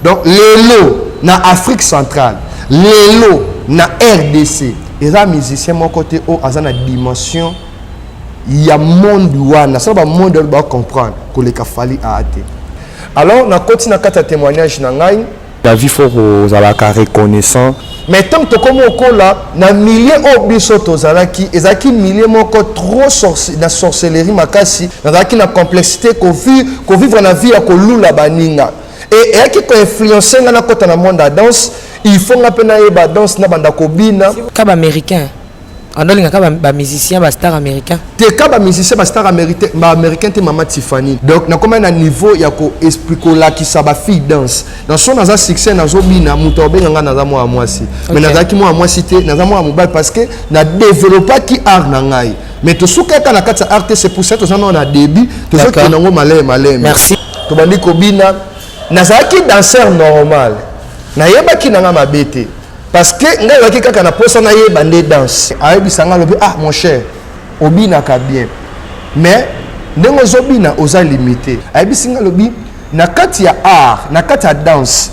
Donc les lots na Afrique centrale, les lots na RDC, et là musicien mon côté au azana dimension il y a monde wana ça va monde doit comprendre que les kafali a été. Alors na continue na témoignage na ngai la vie faut aux alaka reconnaissant. Mais tant que comme on là na milliers au biso tozalaki ezaki milliers moko trop na sorcellerie makasi nazaki na complexité ko vivre na vie ya ko lula baninga et yaki ko influencer na kota na monde à danse il faut nga pena yeba danse na banda ko bina kaba américain andolinga kaba musicien ba star américain te kaba musicien ba star américain te Mama Tiffany donc na comme na niveau ya ko expliquer la ki sa ba fille danse dans son naza succès na zobina muto benga na za moi mwasi mais naza ki moi mwasi te naza moi mobile parce que na développer ki art na ngai mais to suka ka na kata art c'est pour ça to on a début to so que nango malé merci to bandi ko bina naza ki danseur normal na yeba ki nanga mabete parce que ngai waki kaka na posa na yeba nde danse ayebisanga lobi ah mon cher obina ka bien mais ndenge zobina oza limité ayebisinga lobi na kati ya art na kati ya danse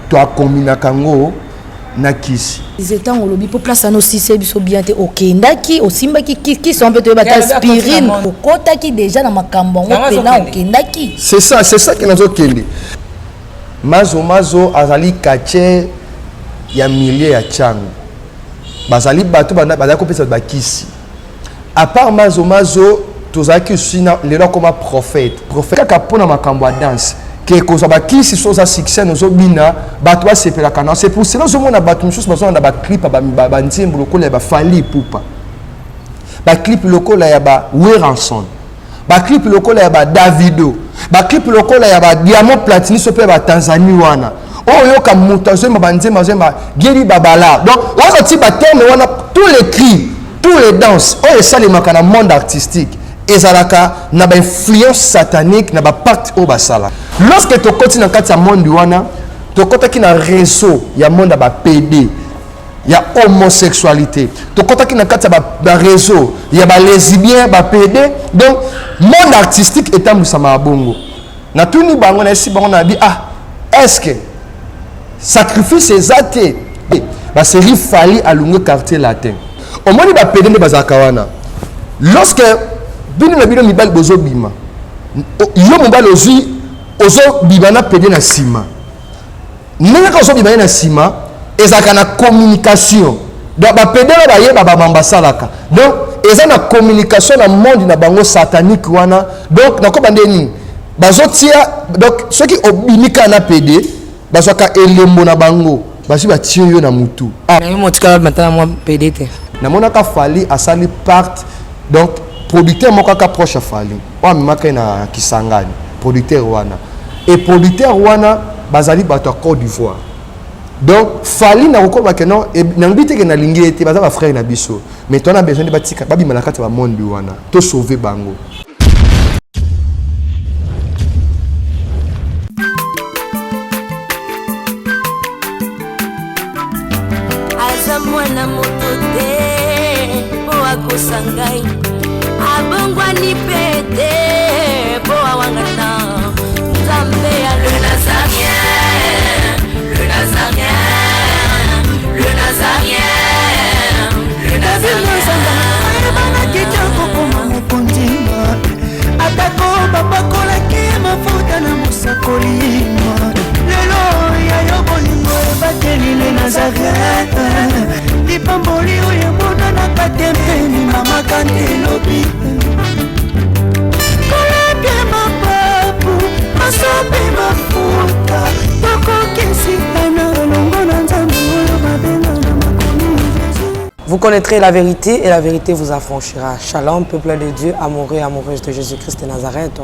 to akombina kango na kisi ils étaient en lobby pour place no si c'est biso bien te okendaki osimbaki qui sont peut-être ba aspirine okotaki déjà na makambo ngo pena okendaki c'est ça que nazo kende mazo azali kache ya milliers ya chango bazali bato bazali kopesa bakisi à part mazo tozaki usina lelo comme prophète kaka pona makambo ya danse que koza bakisi soza succès nozo bina bato basepela kana c'est pour cela zo mona bato misusu bazo na ba clip ba nzembo lokola ba Fally Ipupa ba clip lokola ya ba Weranson ba clip lokola ya ba Davido ba clip lokola ya ba Diamond Platini so pe ba Tanzanie wana oyo ka mutazo ma banzema zema geri babala donc on sorti ba terme wana tous les cris tous les danses oyo ça les makana monde artistique ezalaka na ba influence satanique na ba pacte au basala lorsque tu continues dans kati ya monde wana tu kotaki na réseau ya monde ba PD ya homosexualité tu kotaki na kati ya ba réseau ya ba lesbien ba PD donc monde artistique etambusama bongo na tuni bango na esi bango na bi ah est-ce que sacrifice ezate ba série Fally alungu quartier latin au moins ba PD ne bazaka wana lorsque bino na bino mibali bozo bima yo mobali ozo bima na PD na sima ndenge ka ozo bima na sima ezaka na communication donc ba PD na ba yeba ba mambasalaka donc eza na communication na monde na bango satanique wana donc na ko bandeni bazotia donc ceux qui obimika na PD bazwaka elembo na bango basi batie yo na mutu na yo motika matana moi PD te na monaka Fally asali part donc producteur moko ka proche Fally o amimaka na Kisangani producteur wana et producteur wana bazali bato Côte d'Ivoire donc Fally na kokoba que non et na ngite ke na lingi te baza ba frère na biso mais toi on a besoin de batika babima na kati ba monde wana to sauver bango. Mwana moto te po akosangai abongwa ni pete po awangana Nzambe ya le Nazarien le Nazarien le Nazarien le Nazarien bana kitoko koma mokondima atako babakola ki mafuta na musakoli lelo ya yo bolingo bateli le Nazarien lipamboli oyo mona na katembeni mama kantelobi kolapye mapapu masope mafuta tokokesikana longo na nzambe oyo babenga na makomi Jésus. Vous connaîtrez la vérité et la vérité vous affranchira. Shalom, peuple de Dieu, amoureux et amoureuses de Jésus-Christ de Nazareth.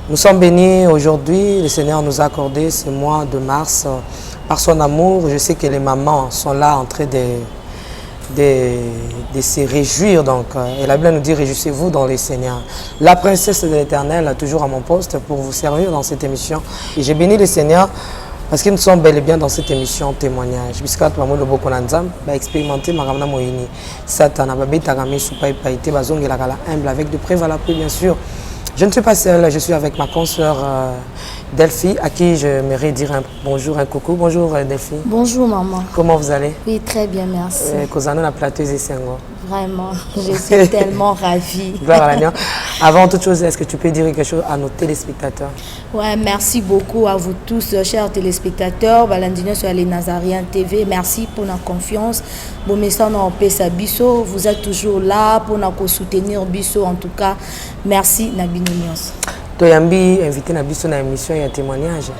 Nous sommes bénis aujourd'hui. Le Seigneur nous a accordé ce mois de mars par son amour. Je sais que les mamans sont là en train de se réjouir. Donc, et la Bible nous dit réjouissez-vous dans le Seigneur. La princesse de l'Éternel est toujours à mon poste pour vous servir dans cette émission. Et j'ai béni le Seigneur parce que nous sommes bel et bien dans cette émission témoignage. Puisque nous avons beaucoup expérimenté Maramna Moïni. Satan a babé tagami soupa païté bazong et la humble avec de prévalables bien sûr. Je ne suis pas seule, je suis avec ma consoeur Delphi, à qui j'aimerais dire un bonjour, un coucou. Bonjour Delphi. Bonjour maman. Comment vous allez? Oui, très bien, merci. Kozano la plateuse et Sengo. Vraiment, je suis tellement ravie. Gloire à l'agneau. Avant toute chose, est-ce que tu peux dire quelque chose à nos téléspectateurs? Ouais, merci beaucoup à vous tous, chers téléspectateurs. Balandino sur les Nazariens TV. Merci pour la confiance. Bon message en Pesa Bisso. Vous êtes toujours là pour nous soutenir Bisso. En tout cas, merci Nabino Nyos. Toyambi invité na Bisso na émission et un témoignage.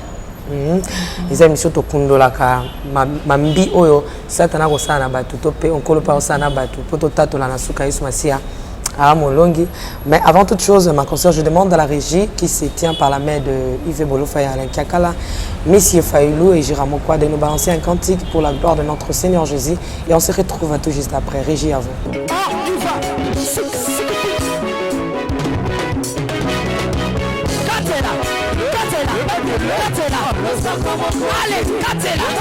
Les émissions to kundolaka mambi oyo satana ko sana batu to pe onkolo pa sana batu poto tato la nasuka Yesu Masia à Molongi. Mais avant toute chose, ma consoeur, je demande à la régie qui se tient par la main de Yves Bolofa et Alain Kiakala, Messieurs Faïlou et Jérôme Okwa de nous balancer un cantique pour la gloire de notre Seigneur Jésus et on se retrouve tout juste après. Régie à vous. Allez, Katela,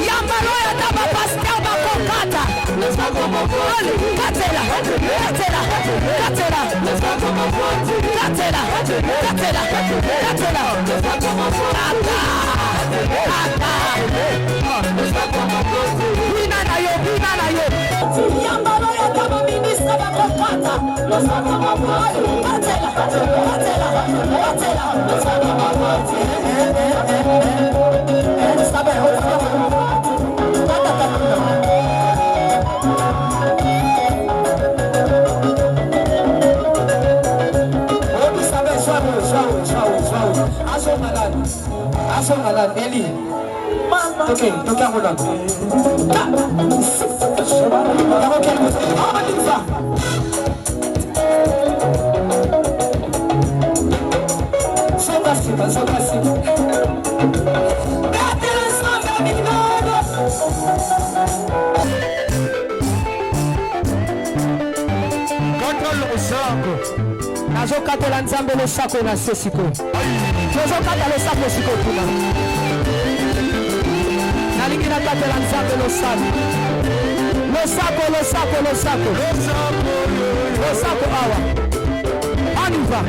Yambalo ya daba pasteur bakokata. Allez, Katela, Yambalo ya daba ministre bakokata. Eli. Okay, toka mwana. Nazokatela nzambe losako na sesiko. Nazokata losako siko kuna. Nalingi nakatela nzambe losako. Losako awa. Aniva.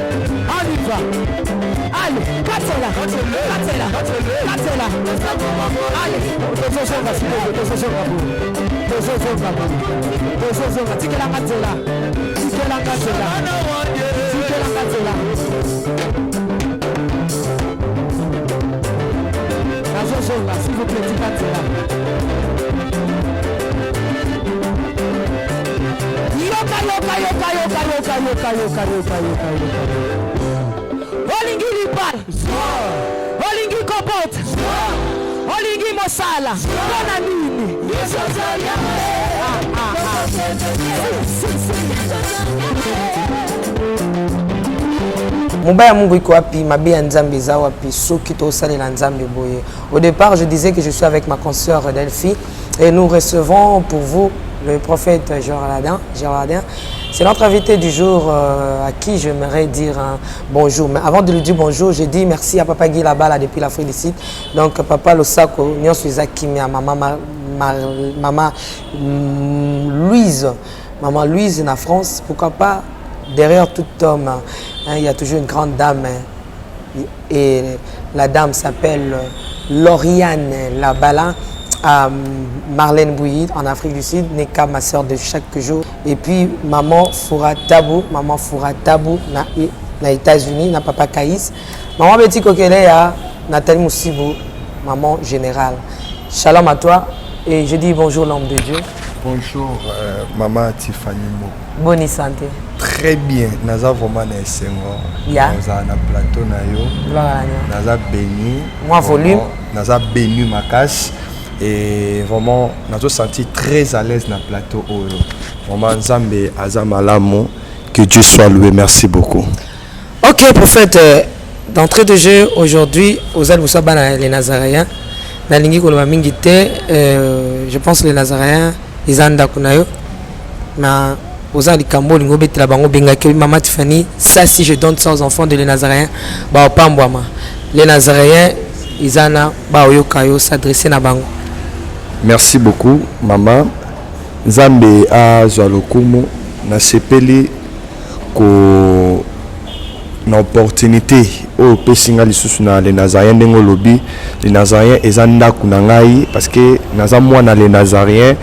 Allez, katela. Allez, tikela katela. S'il vous plaît, tikatela. Yoka. Olingi lipal. Olingi kopot. Olingi mosala. Kona nini? Mubaya Mungu iko wapi, mabia nzambe za wapi, soki to sale la nzambe boye. Au départ, je disais que je suis avec ma consoeur Delphi et nous recevons pour vous le prophète Géraldin. C'est notre invité du jour à qui j'aimerais dire un bonjour. Mais avant de lui dire bonjour, je dis merci à Papa Guy Labala depuis l'Afrique du Sud. Donc Papa Losako, Nyonso Izakimi, Maman Louise. Maman Louise en France, pourquoi pas, derrière tout homme, il y a toujours une grande dame. Et la dame s'appelle Lauriane Labala. À Marlène Bouilly en Afrique du Sud, Neka, ma soeur de chaque jour. Et puis maman Foura Tabou na États-Unis, na papa Kaïs. Maman Betty Kokele à Nathalie Moussibou, maman générale. Shalom à toi et je dis bonjour l'homme de Dieu. Bonjour maman Tiffany Mo. Bonne santé. Très bien, naza vraiment na Sengo. Naza na plateau na yo. Naza béni. Moi volume. Naza béni makas. Et vraiment, nous avons senti très à l'aise dans le plateau. Vraiment, Nzambe Azamalamo, que Dieu soit loué. Merci beaucoup. Ok, prophète, d'entrée de jeu, aujourd'hui, aux Al-Moussaba, les Nazaréens, dans l'Ingi Kolomamingite, je pense que les Nazaréens, ils ont d'akunayo. Mais aux Al-Kambo, l'Ingobet, la Bango, Bengake, Maman Tiffany, ça, si je donne ça aux enfants de les Nazaréens, bah, pas moi. Les Nazaréens, ils ont s'adresser à Bango. Merci beaucoup, maman. Nzambe azwa lokumu na sepeli ko na opportunité o pesinga lisusu na les Nazariens ndengo lobi les Nazariens ezanda kuna ngai parce que naza mwana les Nazariens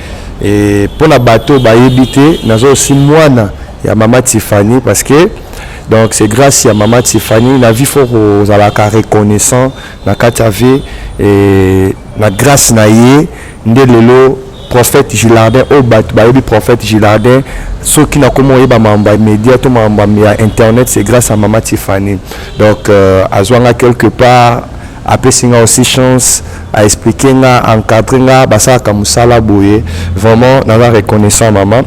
et pour la bateau ba yebité nazo aussi mwana ya mama Tiffany parce que donc c'est grâce à maman Tiffany la vie faut aux alaka reconnaissant na katave et la grâce na ye ndelelo prophète Gilardin au bateau prophète Gilardin ceux qui n'a comment yeba mamba média to mamba internet c'est grâce à maman Tiffany donc azwanga quelque part après singa aussi chance à expliquer nga encadrer nga basa kamusala boye vraiment na reconnaissant maman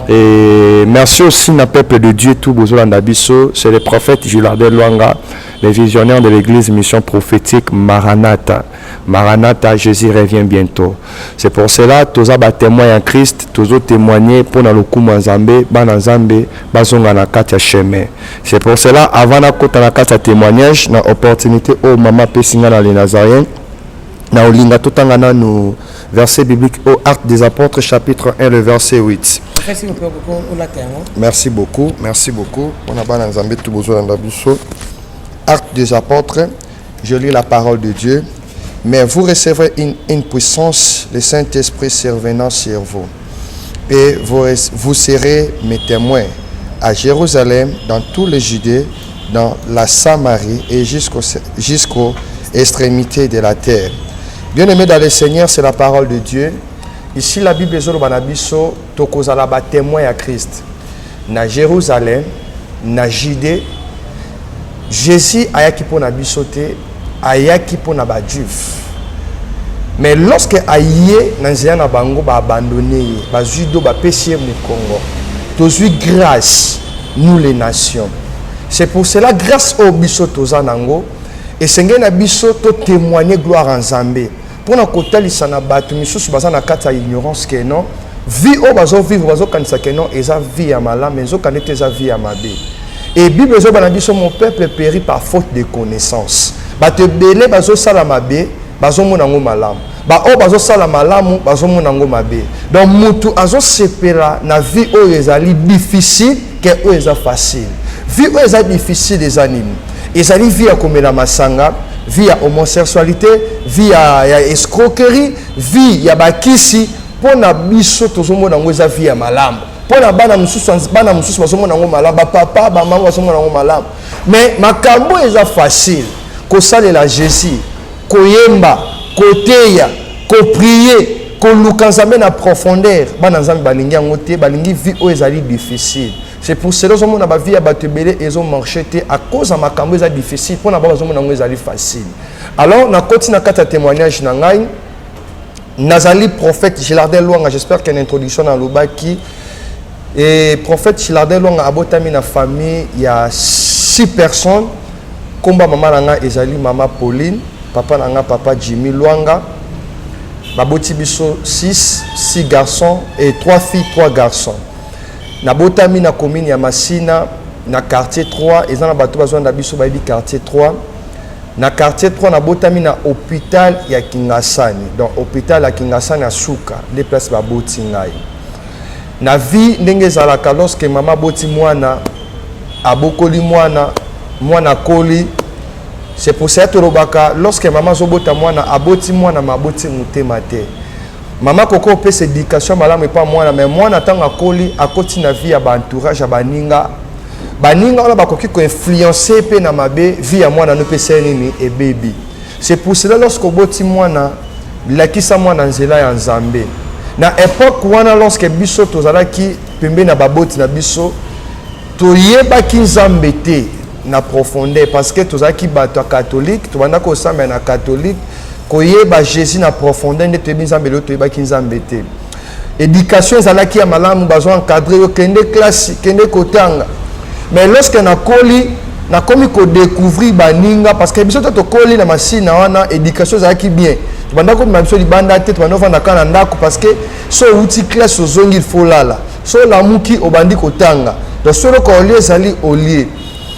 et merci aussi na peuple de Dieu tout bozolanda biso c'est le prophète Gilardin Lwanga les visionnaires de l'église mission prophétique Maranatha Jésus revient bientôt c'est pour cela tous ba témoins en Christ tous témoigner pour na lokumu nzambe bana nzambe bazonga na kati ya chemin c'est pour cela avant na kota na kati ya témoignage na opportunité au mama pesinga na les Nazariens na olinga totangana no verset biblique au Actes des Apôtres chapitre 1 le verset 8. Merci beaucoup. On a bana nzambe tout besoin dans biso. Actes des Apôtres, je lis la parole de Dieu. Mais vous recevrez une puissance, le Saint-Esprit survenant sur vous. Et vous serez mes témoins à Jérusalem, dans tous les Judées, dans la Samarie et jusqu'aux extrémités de la terre. Bien-aimés dans le Seigneur, c'est la parole de Dieu. Ici, la Bible est banabiso tokozalaba témoin à Christ. Na Jérusalem, na Judée, Jésus ayaki pona bisote, ayaki pona ba juif. Mais lorsque aïe nanzia na bango ba abandonné, ba judo ba péché mu Congo. Tozui grâce nous les nations. C'est pour cela grâce au biso tozanango et sengé na biso to témoigner gloire en Zambé. Pour na kotalisa na batu misusu baza na kata ignorance que non. Vie o bazo vivre bazo kanisa que non eza vie ya mala mais zo kanete eza vie ya mabe. Et Bible zo bana biso mon peuple périt par faute de connaissance. Ba te belé bazo sala mabe bazo mona ngo malamu. Ba o bazo sala malamu bazo mona ngo mabe. Donc mutu azo sepela na vie o ezali difficile que o eza facile. Vie o eza difficile des animes. Ezali vie ya komela masanga, vie ya homosexualité, vie ya escroquerie, vie ya bakisi pona biso tozomona ngo eza vie ya malamu. Pona bana mususu bazomona ngo malamu, ba papa ba mama bazomona ngo malamu. Mais makambo eza facile. Ko salela Jésus, koyemba, koteya, ko prier, ko lukanzambe na profondeur, bana nzambe balingi yango te, balingi vie o ezali difficile. C'est pour cela que la vie a battu et ont marché à cause de ma campagne difficile pour la base facile. Alors, na continue à témoignage nangai. Nazali prophète Gilardin Lwanga, j'espère qu'il y a une introduction dans le qui et prophète Gilardin Lwanga a botami na famille il y a 6 personnes. Komba maman nanga ezali maman Pauline, papa nanga papa Jimmy Lwanga. Baboti biso 6 garçons et 3 filles, 3 garçons. Na botami na commune ya Masina na quartier 3 et na bato bazwa na biso bayi quartier 3 na quartier 3 na botami na hôpital ya Kingasani donc hôpital ya Kingasani à Suka des places ba boti ngai na vie ndenge zalaka lorsque mama boti mwana abokoli mwana koli c'est pour ça que robaka lorsque maman zobota mwana aboti mwana maboti mutema te. Maman koko pese éducation malamu et pas moi mais moi natanga koli à côté na vie ya ba entourage ya baninga on ba koki ko influencer pe na mabe vie ya mwana no pese nini et baby c'est pour cela lorsque boti mwana lakisa mwana nzela ya nzambe na époque wana lorsque biso tozalaki pembe na baboti na biso toyeba ki nzambe te na profondeur parce que tozalaki bato catholique tobanda ko samba na catholique koyeba Jésus na profondeur ndete bizambe lo toyeba ki nzambe te éducation ezalaki ya malamu bazo encadrer yo kende classe kende kotanga mais lorsque na koli na komi ko découvrir baninga parce que biso to koli na masina wana éducation ezalaki bien tobanda ko biso libanda te tobanda vanda kana ndako parce que so uti classe ozongi il faut lala so la muki obandi kotanga donc solo ko lié ezali olié.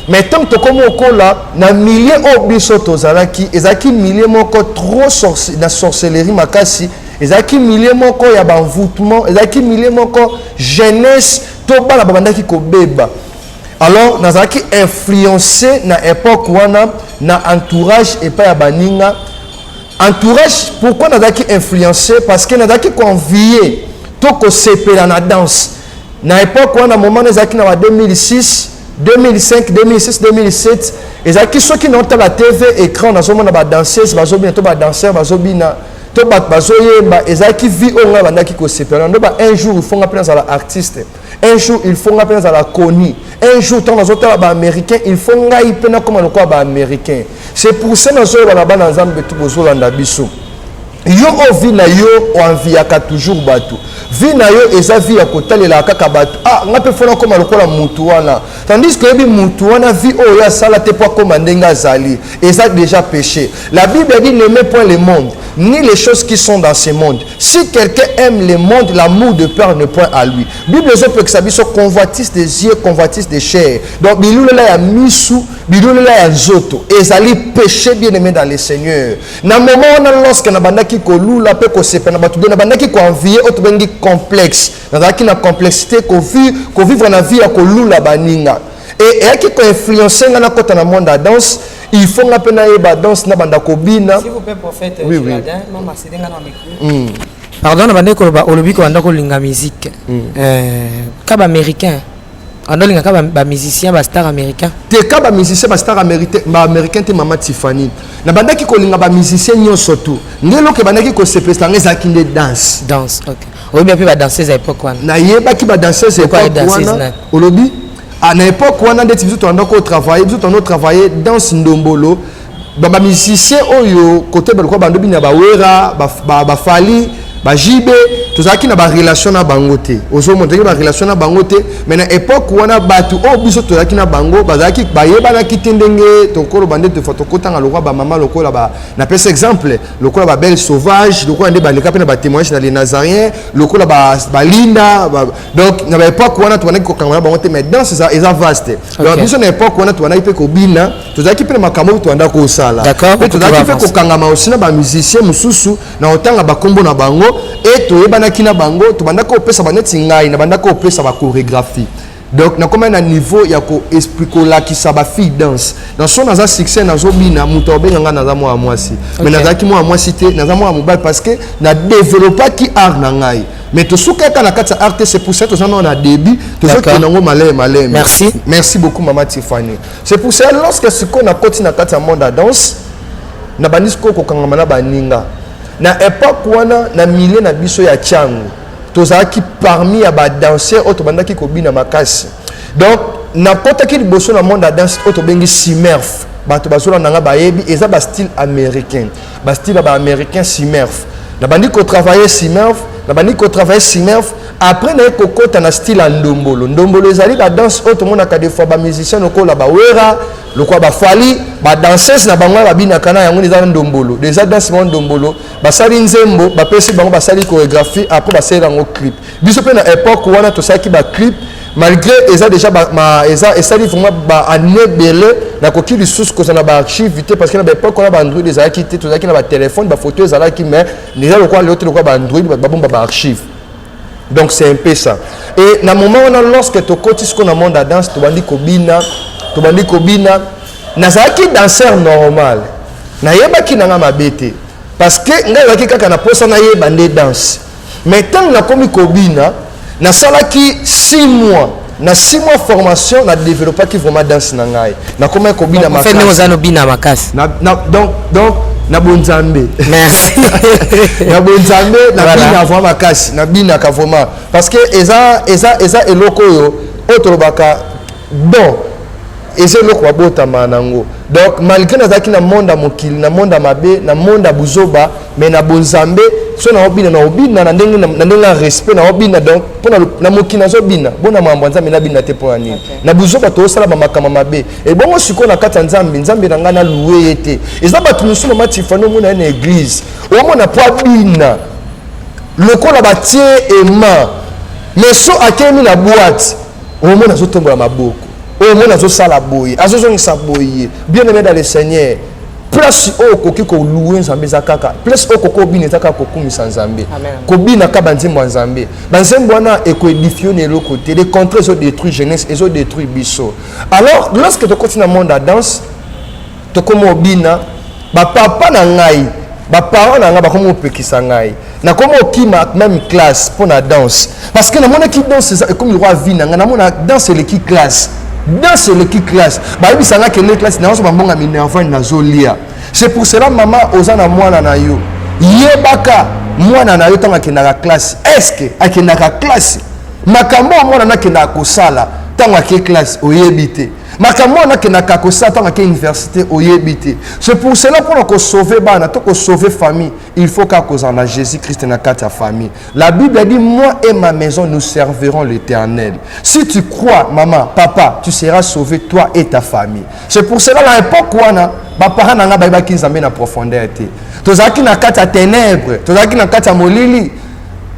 Mais tant que comme au là, na milliers au biso tozalaki, ezaki milliers moko trop la sorcellerie makasi, ezalaki milieu moko ya banvoûtement, ezalaki milieu moko jeunesse to bana babandaki kobeba. Alors nazalaki influencé na époque wana na entourage epai ya baninga. Entourage, pourquoi nazalaki influencé? Parce que nazalaki convié to kosepela na danse. Na époque wana moment nazalaki na 2006 2005, 2006, 2007, et ça qui sont qui n'ont pas la TV écran, dans ce moment ba danseuse, ba zobina, to ba danseur, ba zobina, to ba zoyemba, et ça qui vit au moins banda qui ko sepela. Un jour ils font appel à l'artiste, un jour ils font appel à la coni, un jour dans les autres ba américain, ils font ngai pena comme le quoi ba américain. C'est pour ça que nous avons ba nzambe tu bozolanda biso. Yo ovi na yo oanviaka toujours batu. Vi na yo eza vi ya kotalela kaka batu. Ah, ngape fona koma lokola mutu wana. Tandis que ebi mutu wana vi oyo ya sala te po koma ndenga zali. Eza déjà péché. La Bible dit n'aimez point le monde, ni les choses qui sont dans ce monde. Si quelqu'un aime le monde, l'amour de peur ne point à lui. Bible zo peut que ça biso convoitise des yeux, convoitise des chairs. Donc bilulela ya misu, bilulela ya nzoto. Ezali péché bien-aimé dans le Seigneur. Na moment on lorsque na banda qui kolula pe ko sepe na batu na banda qui ko envier auto bengi complexe na qui na complexité ko vivre na vie ya kolula baninga et qui ko influencer na kota na monde à danse il faut nga pe na yeba danse na banda ko bina. S'il vous plaît prophète, oui, oui. Maman c'est nga na micro. Pardon na banda ko olobi ko banda ko linga musique kaba américain. Andolinga ka ba musicien ba star américain. Te ka ba musicien ba star américain te Mama Tiffany. Na banda ki ko linga ba musicien nyoso tu. Ngelo ke banda ki ko sepesta ngeza kinde danse. Danse, OK. Obi bien ba danseuse à époque wana. Na yeba ki ba danseuse à époque wana. Olobi à na époque wana ndeti biso to andako travailler, biso to andako travailler danse ndombolo. Ba musicien oyo côté ba ko bando bina ba wera, ba fali ba jibe tozaki na ba relation na bangote ozo monter ba relation na bangote mais na époque wana batu o biso tozaki na bango bazaki bayeba na kitendenge tokolo bande te photokota nga lokwa ba mama lokola ba na pese exemple lokola ba belle sauvage lokola nde ba leka pe na ba témoignage na les nazariens lokola ba linda donc na ba époque wana twanaki ko kangana bangote mais dans ça eza vaste donc biso na époque wana twanaki pe ko bina tozaki pe na makambo twanda ko sala mais tozaki pe ko kangama aussi na ba musicien mususu na otanga ba kombo na bango et to ebanaki na bango to bandako opesa baneti ngai na bandako opesa ba chorégraphie donc na comme un niveau ya ko expliquer la ki sa ba fille danse dans son naza succès na zobina muto obenga na za moi mwasi mais na za ki moi mwasi te na za moi mobile parce que na développer ki art na ngai mais to suka ka na kata art c'est pour ça to on a début to so que nango malé merci beaucoup Mama Tiffany c'est pour ça lorsque ce qu'on a continué na kata monde à danse na banisco ko kangama na baninga na époque wana na milieu na biso ya changu tozaki parmi ya ba danseurs auto bandaki ko bina makasi donc na kota ki liboso na monde ya danse auto bengi Simerf bato bazola nanga bayebi eza ba style américain ba style ba américain Simerf na bandi ko travailler Simerf na bandi ko travailler Simerf après na ko kota na style ndombolo ndombolo ezali ba danse auto mona ka des fois ba musicien lokola ba wera lokola ba fali ba danseuse na bango ba bina kana yango eza ndombolo déjà danse mon ndombolo ba sali nzembo ba pesi bango ba sali chorégraphie après ba sali yango clip biso pe na époque wana to saki ba clip malgré eza déjà eza sali vraiment ba année belé na koki lisusu ko na ba archive vite parce que na ba époque on a ba Android ezala ki te to saki na ba téléphone ba photo ezala ki mais déjà lokola l'autre lokola ba Android ba bomba ba archive. Donc c'est un peu ça. Et na moment on a lorsque to kotis ko na monde à danse to bandi kobina nazaki danseur normal na yeba ki nanga mabete parce que ngai waki kaka na posa na yeba nde danse mais tant na komi kobina na salaki 6 mois na 6 mois formation na développer qui vraiment danse na ngai na komi kobina makasi fait nous bina makasi donc na bonzambe merci na bonzambe na bina vraiment makasi na bina ka vraiment parce que eza eloko yo otolobaka bon eza eloko babotama nango donc malgré nazaki na monde mokili na monde mabe na monde buzoba mais na bonzambe so na obina na ndenge respect na obina donc pona na mokili nazobina bona mambo nzambe na bina te pona nini na buzoba to sala ba makama mabe et bongo siko na kata nzambe na ngana loué ete eza batu musu Mama Tiffany mona na église o mona po bina lokola batie ema mais so akemi na boîte o mona zotombola maboko au moins azo sala boye azo zongisa boye bien aimé dans le Seigneur place oyo okoki koluwe nzambe eza kaka place oyo okoki obina eza kaka kokumisa nzambe kobina ka banzembo ya nzambe banzembo wana ekoedifio na eloko te les contrées ezodétruire jeunesse ezodétruire biso. Alors lorsque tokoti na monde ya danse tokoma obina bapapa na ngai baparent na ngai bakoma opekisa ngai nakoma okima même classe mpo na danse parce que namonaki danse ekomi lokwa vi na ngai namona danse eleki classe danse eleki classe bayebisanga kende classe nazo bambonga minervane nazolia. C'est pour cela maman oza na mwana na yo yebaka mwana na yo ntango akendaka classe estce akendaka classe makambo mwana nakendaka kosala ntango ake classe oyebi te makambo wana akendaka kosala ntango ake université oyebi te. C'est pour cela mpona kosauve bana to kosauve famille il faut kaka kozala na Jésus Christ na kati ya famille. La Bible a dit moi et ma maison nous servirons l'Éternel. Si tu crois maman papa tu seras sauvé toi et ta famille. C'est pour cela à l'époque wana baparents nanga bayebaki nzambe na profondeur te tozalaki na kati ya ténèbre tozalaki na kati ya molili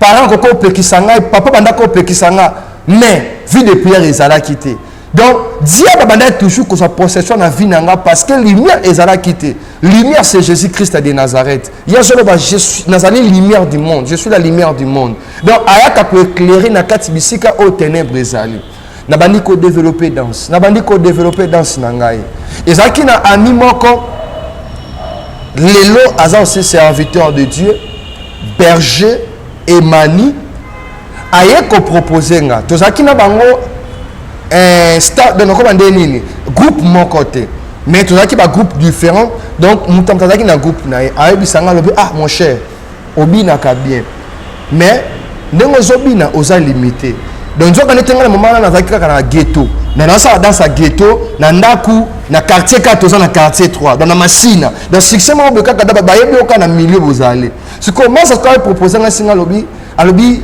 parents koko opekisa ngai papa bandako opekisa nga mais vie de prière ezalaki te. Donc diable bandaki toujours que sa possession na vie nanga parce que lumière ezalaki te. Lumière c'est Jésus-Christ de Nazareth. Yazoloba je suis nazali lumière du monde, je suis la lumière du monde. Donc ayaka ko éclairer na kati bisika au ténèbre ezali. Na bandi ko développer danse na ngai ezalaki na ami moko lelo aza aussi serviteur de Dieu berger Emani aye ko proposer nga tozalaki na bango start de noko bande nini groupe moko te mais tozalaki ba groupe différent donc mutam tozalaki na groupe na ayebisanga lobi ah mon cher obinaka bien mais ndenge ozobina oza limité. Donc je connais un moment dans la ghetto. Dans sa ghetto, dans ndaku, na quartier 4, dans quartier 3, dans la machine. Dans succès moi beka kada ba yebi okana milieu bozali. Ce comment ça peut proposer un signal lobby, alobi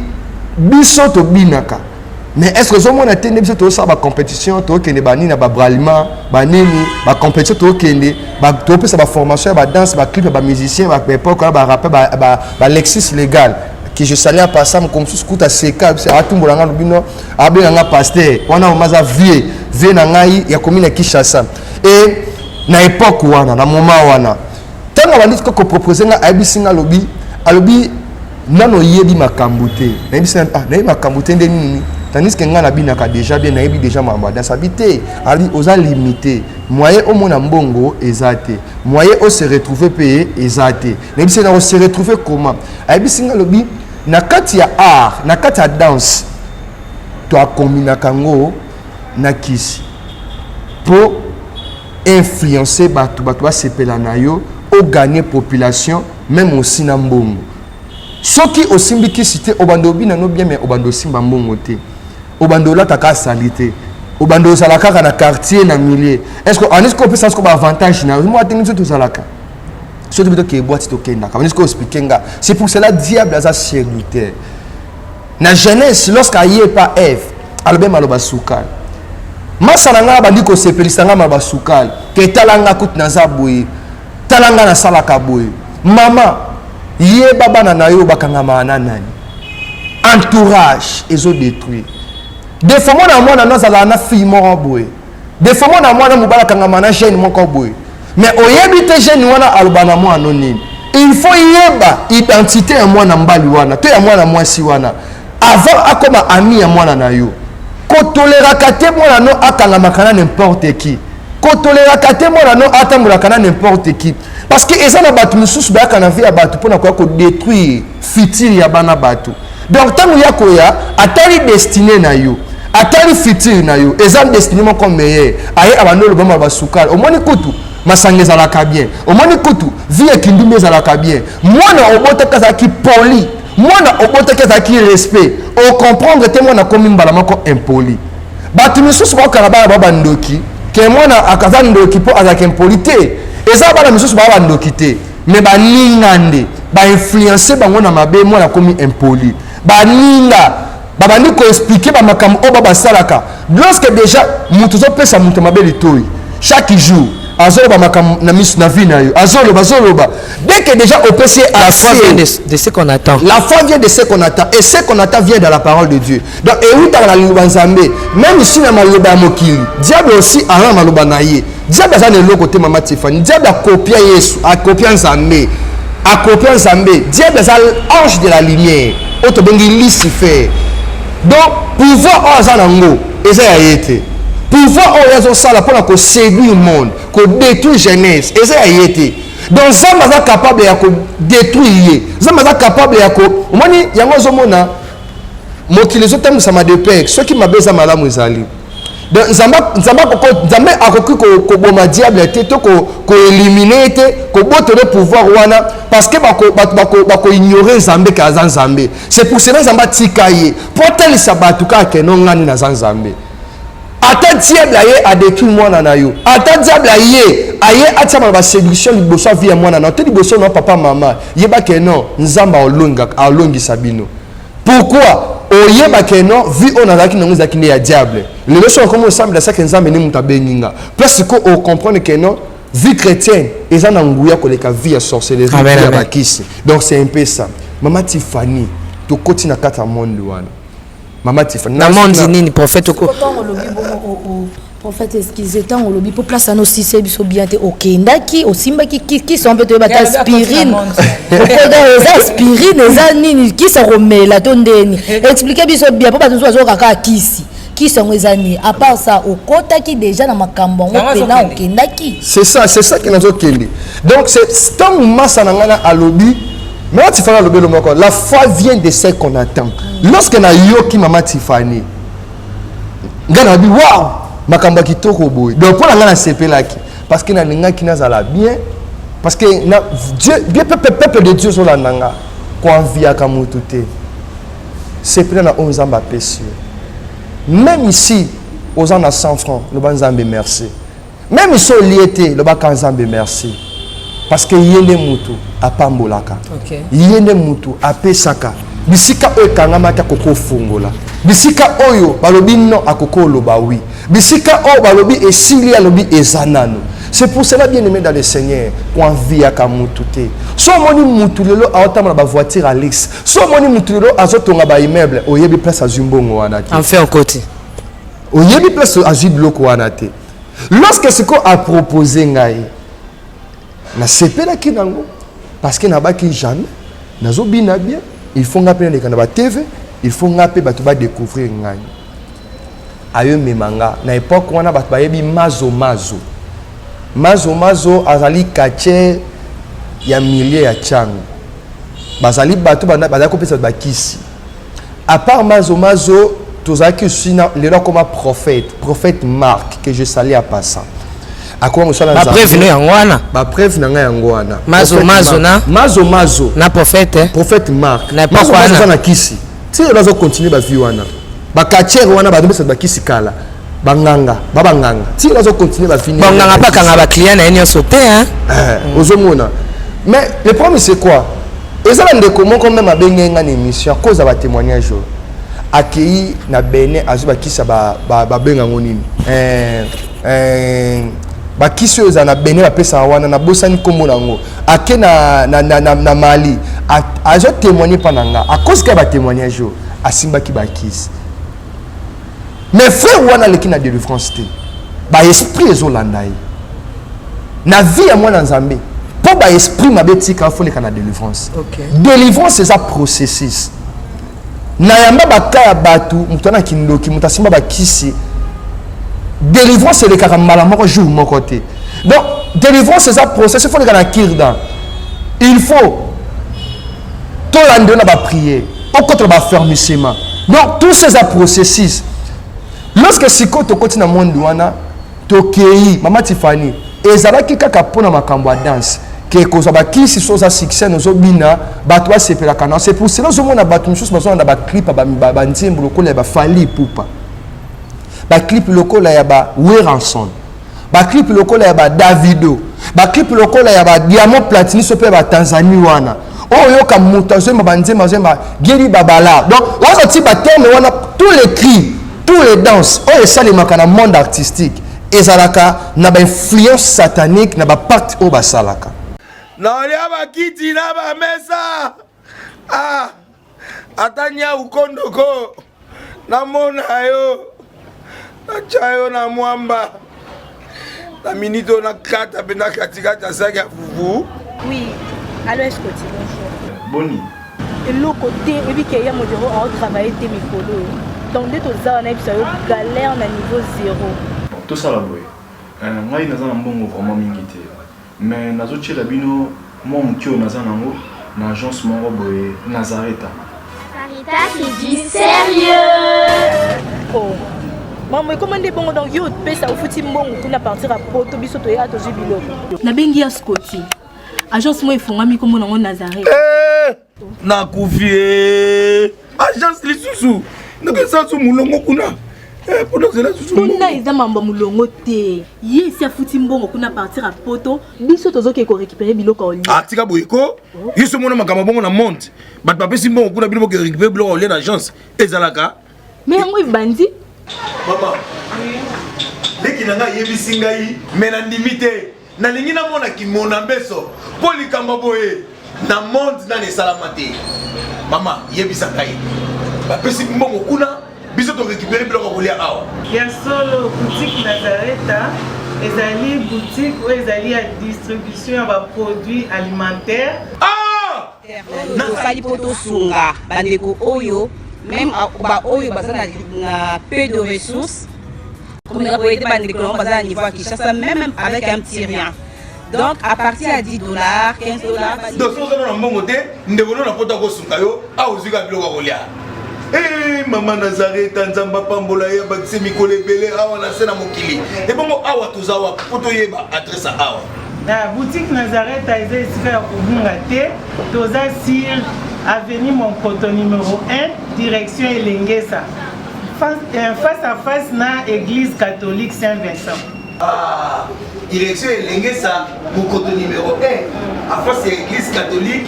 biso to binaka. Mais est-ce que on a tenu biso to ça ba compétition to kende ba nini ba bralima, ba nini, ba compétition to kende, ba to pe ça ba formation, ba danse, ba clip, ba musicien, ba époque ba rappeur, ba lexis légal. Que je salue en passant comme si je à seka c'est à tout bolanga lobino abenga pasteur wana omaza vie na ngai ya commune Kinshasa et na époque wana na moment wana tanga bandi ko proposer nga abisinga alobi nano yebi makambuté na yebisa na makambuté nde nini tandis que nga na binaka déjà bien na yebi déjà mamba dans habité ali oza limité moyen au mona mbongo ezate moyen au se retrouver payé ezate na yebisa na se retrouver comment abisinga lobi na kati ya art na kati ya danse to akombina kango na kisi pour influencer bato ba sepela na yo o gagner population même aussi na mbongo soki osimbi kisi te obando bina no bien mais obando simba mbongo te obando la taka salite obando salaka na quartier na milieu est-ce que on peut ça comme avantage na moi tenir tout salaka. C'est pour cela diable a serviteur. Na jeunesse lorsqu'il y a pas Ève, albe maloba soukal. Masalanga bandi ko sepelisanga maloba soukal. Ke talanga kut na zaboui, talanga na salaka boui. Mama, yé baba na yo bakanga mana nani. Entourage ezo détruit. Des fois moi na nazala na fille moko boui. Des fois moi na mobala kanga mana jeune moko boui. Mais oyebi te jeune wana alobana mo anonyme. Il faut yeba identité ya mwana mbali wana, to ya mwana mwasi wana. Avant akoma ami ya mwana na yo. Ko tolera kate mwana no akanga makana n'importe qui. Ko tolera kate mwana no atambola kana n'importe qui. Parce que eza na batu mususu ba kana via batu pona ko détruire futur ya bana batu. Donc tangu ya koya atali destiné na yo. Atali futur na yo. Eza destiné mo comme meilleur. Aye abandolo bama basukala. Omoni kutu masanga ezalaka bien omoni kutu vie ekindumi ezalaka bien mwana obotaka ezalaki poli mwana obotaka ezalaki respect ocomprendre te mwana komi mbala moko impoli bato misusu bakokana bana babandoki ke mwana akaza ndoki mpo azalaki impoli te eza bana misusu baa bandoki te me baninga nde bainfluence bango na mabe mwana komi impoli baninga babandi koexplike bamakambo oyo babasalaka lorsque déjà moto ozopesa moto mabe litoi chaque jour azoloba makambo na misu na vie na yo azoloba dès que déjà au PC la foi vient de ce qu'on attend. La foi vient de ce qu'on attend et ce qu'on attend vient de la parole de Dieu. Donc et oui dans la liloba nzambe même ici na maloba mokili diable aussi a maloba na ye diable a ne côté mama Tiffany diable a copié Yesu a copié nzambe diable est l'ange de la lumière auto bengi Lucifer. Donc pouvoir azanango eza ya yete pouvoir oyazo sala pour séduire le monde ko détruire jeunesse eza ya yete. Donc Zamba est capable de détruire. Zamba est capable de moni yango zomona mokili zotam sama de père ceux qui m'a besoin malamu ezali. Donc Zamba akoki ko boma diable te to ko éliminer te ko botoler pouvoir wana parce que bako ignorer Nzambe ka Nzambe. C'est pour cela Zamba tikaye pour tel sabatu ka kenongani na Nzambe. Ata diable aye a détruit mwana na yo ata diable aye atia ma séduction liboso via mwana na te liboso na papa maman yeba ke non nzamba olongi sabino pourquoi oyeba ke non vi on azaki na ngizaki ne ya diable le leçon comme ensemble de ça que nzamba ni muta beninga parce que on comprendre que non vie chrétienne eza na nguya koleka vie ya sorcellerie ya bakisi donc c'est un peu ça maman Tiffany to koti na kata monde wana Maman Tiffany. Namandini prophète oko. Prophète excusez tant au lobby pour place à aussi c'est bien OK ndaki osimbaki qui sont peut être aspirine. Aspirine eza nini qui se remet la tondeni. Expliquez biso bien pour pas nous zo kaka kisi. Qui sont les années à part ça au kota qui déjà dans makambo pena OK ndaki. C'est ça qui nous okende. Donc c'est tant massa nangana à lobby. Mais tu fais le bélo encore. La foi vient de ce qu'on attend. Lorsque na yoki Maman Tiffany, ngana bi wow, makamba kitoko boy. Donc pour la ngana sepelaki parce que na ninga ki nazala bien parce que na Dieu bien peuple de Dieu sur la nanga kwa via kamutu te. Sepela na onzamba péché. Même ici aux ans à 100 francs, le banzambe merci. Même ici au liété, le bakanzambe merci. Parce que yende mutu apambolaka. Okay. Yende mutu apesaka. Bisika oyo kangamata koko fungola. Bisika oyo balobi non akoko loba oui. Bisika oyo balobi esili alobi ezanano. C'est pour cela bien aimé dans le Seigneur qu'on vit à kamutu te. So moni mutu lelo aotama ba voiture Alex. So moni mutu lelo azotonga ba immeuble oyebi place azumbongo wana te. En fait en côté. Oyebi place azubloko wana te. Lorsque ce qu'on a proposé ngai na sepela kinango parce que na baki jamais nazo bina bien il faut ngapena de kanaba TV il faut ngapé batu ba découvrir ngai ayo memanga na époque wana batu ba yebi mazo azali kache ya millier ya chango bazali batu bana ko pesa ba kisi à part mazo tozaki sina le là comme prophète Marc que je salue à passant. Ba preuve yangwana. Ba preuve nanga yangwana. Mazo na prophète. Prophète Marc. Na pas quoi na kisi. Si on va continuer ba vie wana. Ba kacher wana ba domesa ba kisi kala. Banganga. Si on va continuer ba vie. Banganga pas kanga ba client na enyo sauté hein. Ozomona. Mais le problème c'est quoi? Ezala ndeko moko même abengenga na émission à cause ba témoignage. Akei na Benin azuba kisa ba benga ngonini. Bakisi oyo na Benin bapesa wana na bosani kombo nango ake na Mali azo témoigner pananga à cause que ba témoignage asimbaki bakisi mais frère wana leki na délivrance te ba esprit ezolanda ye na vie ya mwana Nzambe po ba esprit mabetika foleka na délivrance. Okay. Délivrance c'est un processus na yamba bakaya batu mutana kindoki mutasimba bakisi. Délivrance c'est le cas malamoko jour mon côté. Donc délivrance c'est ça processus il faut le gars kirdan. Il faut tout l'andona va prier au contre va fermissement. Donc tous ces processus lorsque siko to continue na monde wana to kei Maman Tiffany ezala kaka pona makambo danse que cause ba kisi soza succès no bina batwa sepela kana c'est pour cela zo mona batu misusu bazo na ba clip ba nzimbu lokola ba fali pupa. Ba clip lokola ya ba Weranson, ba clip lokola ya ba Davido, ba clip lokola ya ba Diamond Platini sope ba Tanzanie wana. Oh yo ka mutazo ma banzema zema geri babala. Donc on sorti ba terme wana tous les cris, tous les danses, oh ça les makana monde artistique. ezalaka na ba influence satanique na ba pacte o basalaka. Na olia bakiti na ba mesa. Ah. Atanya ukondoko. Na mona yo. Na chayo na mwamba. Na minito na kata bena katikata saki ya fufu. Oui. Allô, est-ce que tu bonjour. Boni. Et l'autre côté, et puis qu'il y a mon bureau à travailler tes micros. Donc dès que ça on a eu galère na niveau 0. Bon, tout ça là boy. Ngai naza na mbongo vraiment mingi te. Mais nazo tchela bino moi mutio naza nango na agence moko boy Nazareta. Sarita qui dit sérieux. Oh. Maman, comment des bons donc yo pesa au fouti mbongo pour partir à Poto biso to ya to jibilo. Na bengi ya Scotty. Agence moi ifungami comme nango Nazareta. Na kufie. Agence lisusu. Naka sa su mulongo kuna. Pour nous là susu. Kuna eza mambo mulongo te. Ye si afuti mbongo kuna partir à Poto, biso tozoke ko récupérer biloko oli. Ah tika boyeko. Yeso mona makamba bongo na monte. Bat papesi mbongo kuna biloko ko récupérer biloko oli na agence. Ezalaka. Mais yango bandi. Mama. Deki nanga yebisi ngai mena ndimite. Na lingi na mona ki mona beso. Poli kamba boye. Na monte na ne salamate. Mama yebisa ngai. Bapesi mbongo kuna biso to récupérer biloko kolia awa. Ya solo boutique Nazareta ezali boutique où ezali à distribution ya produits alimentaires. Ah! Na fali poto sunga bandeko oyo même ba oyo bazana na peu de ressources comme la boîte bandeko bazana niveau à Kinshasa même avec un petit rien. Donc à partir à $10, $15. Donc si on a un bon côté, nous devons la porte à sunga yo a ozuka biloko kolia. Eh maman Nazareta nzamba pambola ya bakise mikole belé awa na sena mokili. Et bon awa tozawa poto yeba adresse awa. La boutique Nazareta est ici à Kubungate, toza sur avenue Monkoto numéro 1, direction Elengesa. Face à face na église catholique Saint-Vincent. Ah, direction Elengesa, Monkoto numéro 1, à face de l'église catholique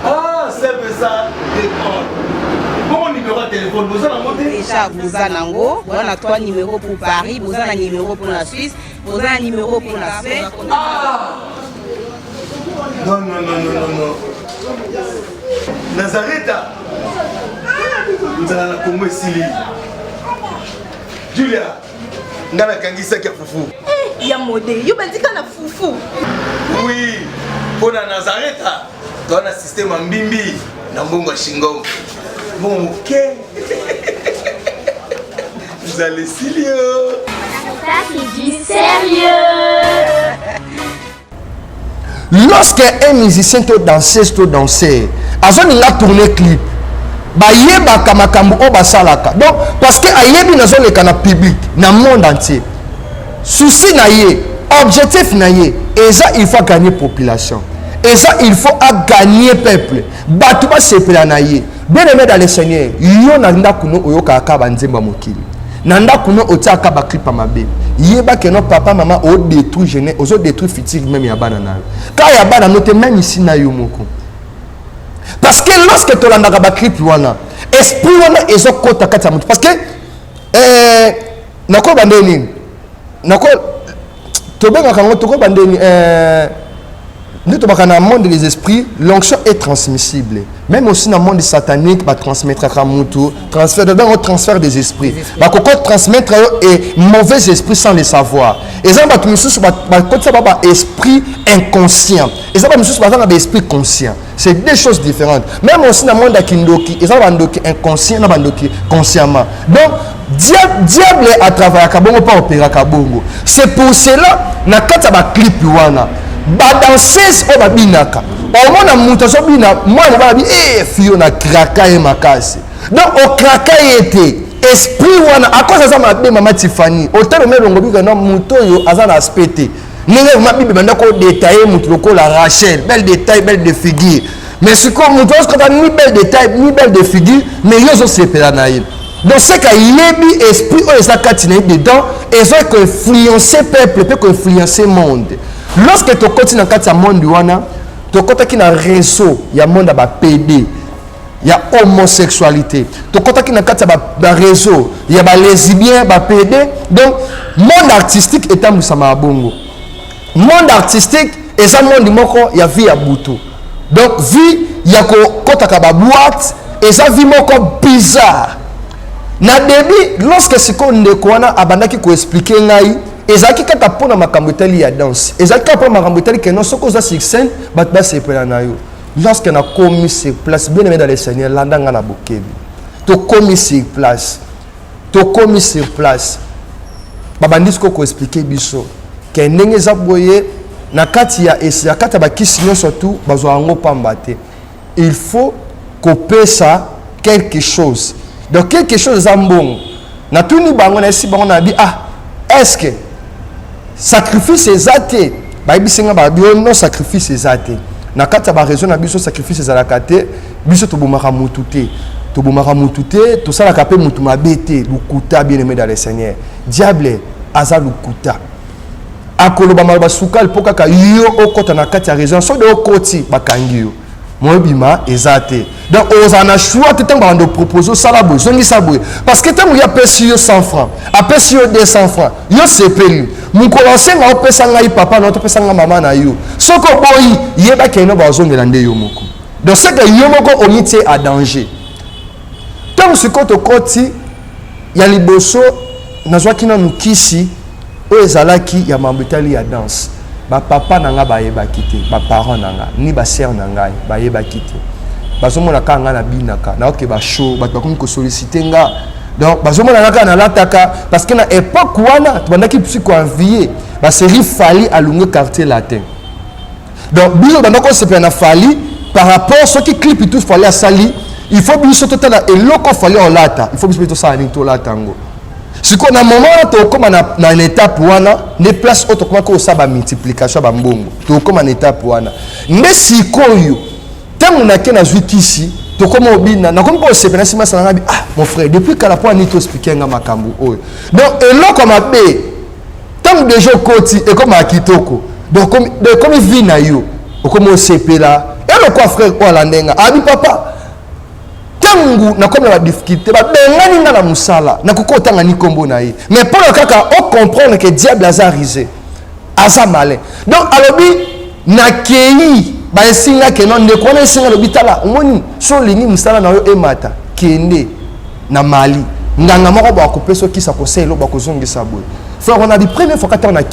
Ah, c'est ça, d'accord. Bon numéro de téléphone, vous avez monté déjà, vous avez on a 3 numéros pour Paris, vous avez un numéro pour la Suisse, vous avez un numéro pour la Suède. Ah non, non, non, non, non, non. Nazareta nous allons la Congo Sili. Julia, nous allons la Kangisa qui a foufou. Eh, il y a modé, il y a un foufou. Oui, pour la Nazareta, tu as un système en bimbi, dans Bongo Shingo. Bon, ok. Vous allez Silio. Ça qui dit sérieux. Lorsque un musicien te danseuse te danser, azon il a tourné clip. Ba yeba kamakambu o basalaka. Donc parce que ayebi na zone kana public na monde entier. Souci na ye, objectif na ye, et ça il faut gagner population. Et ça il faut gagner peuple. Batuba sepela na ye. Bien aimé dans le Seigneur, yo na ndakuno oyoka akaba nzemba mokili. Nanda kuno otaka ba clip mabe. Yeba que non papa maman o détruit jeune, ozo détruit futur même ya bana na. Quand ya bana note même ici na yo moko. Parce que lorsque tu landa ba clip wana, esprit wana ezo kota kata mutu parce que nako bandeni. Nako tobenga kango toko bandeni nous sommes dans le monde des esprits, l'onction est transmissible. Même aussi dans le monde satanique, on transmettre à Kamutu, transfert des esprits. On transmettre et mauvais esprits sans le savoir. Et ça, c'est esprit inconscient. Et ça, c'est esprit conscient. C'est deux choses différentes. Même aussi dans le monde d'Akindoki, il y a un inconscient et un consciemment. Donc, diable est à travers Kabongo, pas opéra Kabongo. C'est pour cela que dans le clip, badanseuse o babinaka omona mutu azobina mwana babi fio na kraka ye makasi donc o kraka yete esprit wana akoza za mabe mama Tiffany otelo melongo bika na mutu oyo aza na aspect ndenge mabibi banda ko détailler mutu lokola Rachel belle détail belle de figure mais ce que mutu osko ni belle détail ni belle de figure mais yo zo sepela na ye donc c'est qu'il yebi esprit o ezakati na dedans et ça que influencer peuple peut influencer monde. Lorsque tu continues dans le monde, tu continues dans le réseau, il y a un monde qui PD. il y a homosexualité. Donc quand il y a un réseau, il y a des lesbiens, des PD. Donc, monde artistique est un Moussama Bongo. Monde artistique, et ça, monde il y a vie à Boutou. Donc, vie, il y a une boîte, et ça, vie bizarre. Na début, lorsque c'est qu'on a abandaki ko expliquer ngai, ezaki kata pona makamboteli ya danse. Ezaki kata pona makamboteli que non soko za sur scène, batba se pela na yo. Lorsque na commis sur place, bien aimé dans les seigneurs, landanga na bokebi. To commis sur place. To commis sur place. Babandis ko expliquer biso que ndenge za boye na kati ya esa kata ba kisi surtout bazo ngo pambate. Il faut couper ça quelque chose. Donc quelque chose en bon. Na tout ni bango na si bango na dit ah est-ce que sacrifice ezate ba bisinga ba bio non sacrifice ezate na kata ba raison na biso sacrifice ezalakate biso to bomaka mutute to bomaka mutute to sala kapé mutu mabete lukuta bien aimé dans le Seigneur diable aza lukuta akoloba maloba sukal poka ka yo okota na kati ya raison so de okoti bakangi yo Mobima ezate. Donc on a choix de temps de proposer ça là parce que tant il y a payé 100 francs, a payé 200 francs, yo c'est payé. Mon commencer à payer ngai papa, notre payer ngai maman na yo. Soko boy, yeba keno bazon de lande yo moko. Donc c'est que yo moko omité à danger. Tant ce côté koti ya liboso nazwa kina nukisi o ezalaki ya mambetali ya danse. Ba papa nanga ba yeba kité, ba parents nanga ni ba sœur nanga ba yeba kité. Bazomo na kanga na binaka na oke ba show ba ko ko solliciter nga. Donc bazomo na kanga na lataka parce que na époque wana tubandaki psycho envier ba série Fali alungue quartier latin. Donc biso bandako se pena Fali par rapport à ce qui clip tout Fali à Sali, il faut biso total et loko Fali en lata, il faut biso ça ni to latango. Si qu'on a un moment où comme dans une étape où on a des places autrement que ça va multiplication va mbongo to comme en étape où on a mais si koyo tant on a qu'un ajout ici to comme obina na comme c'est bien si ma sana ah mon frère depuis qu'à la point ni to expliquer nga makambu oyo donc et là comme abe tant déjà koti et comme akitoko donc comme il vit na yo comme CP là et le quoi frère quoi la ndenga abi papa tangu na comme la difficulté ba bengani na musala na kokota ngani kombo na ye mais pour le kaka on comprendre que diable a risé asa malin donc alobi na kei ba singa ke non de kona singa lobitala ngoni so lingi musala na yo emata kende na mali nganga moko ba couper so ki sa conseil lo ba kozongisa boy frère on a dit première fois que na